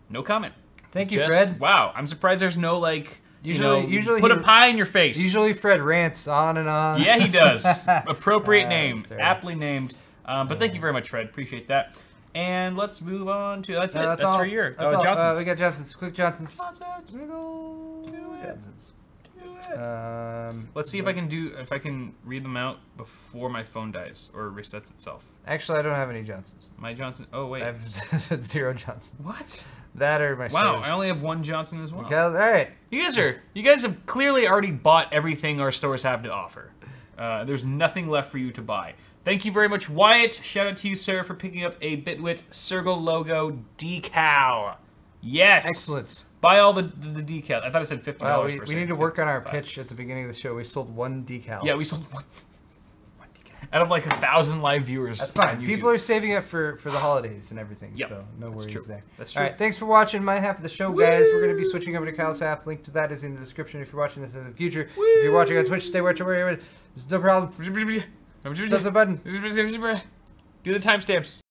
No comment. Thank you, Just- Fred. Wow. I'm surprised there's no, like, Usually put he- a pie in your face. Usually Fred rants on and on. Yeah, he does. Appropriate name. that's terrible. Aptly named. But thank you very much, Fred. Appreciate that. And let's move on to... That's it. That's all. for your... That's all. Johnson's. We got Johnson's. Quick Johnson's. Johnson's. Johnson's. Let's see if I can read them out before my phone dies or resets itself. Actually, I don't have any Johnsons. My Johnson... Oh, wait. I have 0 Johnsons. What? That or my Wow, stores. I only have 1 Johnson as well. Okay, all right. You guys have clearly already bought everything our stores have to offer. There's nothing left for you to buy. Thank you very much, Wyatt. Shout out to you, sir, for picking up a Bitwit Sergo logo decal. Yes. Excellent. Buy all the decals. I thought I said $50. Wow, for a we second. need to work on our 55. pitch at the beginning of the show. We sold 1 decal. Yeah, we sold one decal. Out of like 1,000 live viewers. That's fine. on YouTube. People are saving it for the holidays and everything, Yep, so no that's worries true. there. That's All true. right, thanks for watching my half of the show, guys. We're going to be switching over to Kyle's half. Link to that is in the description if you're watching this in the future. If you're watching on Twitch, stay where you're at. There's no problem. Thumbs up button. Do the timestamps.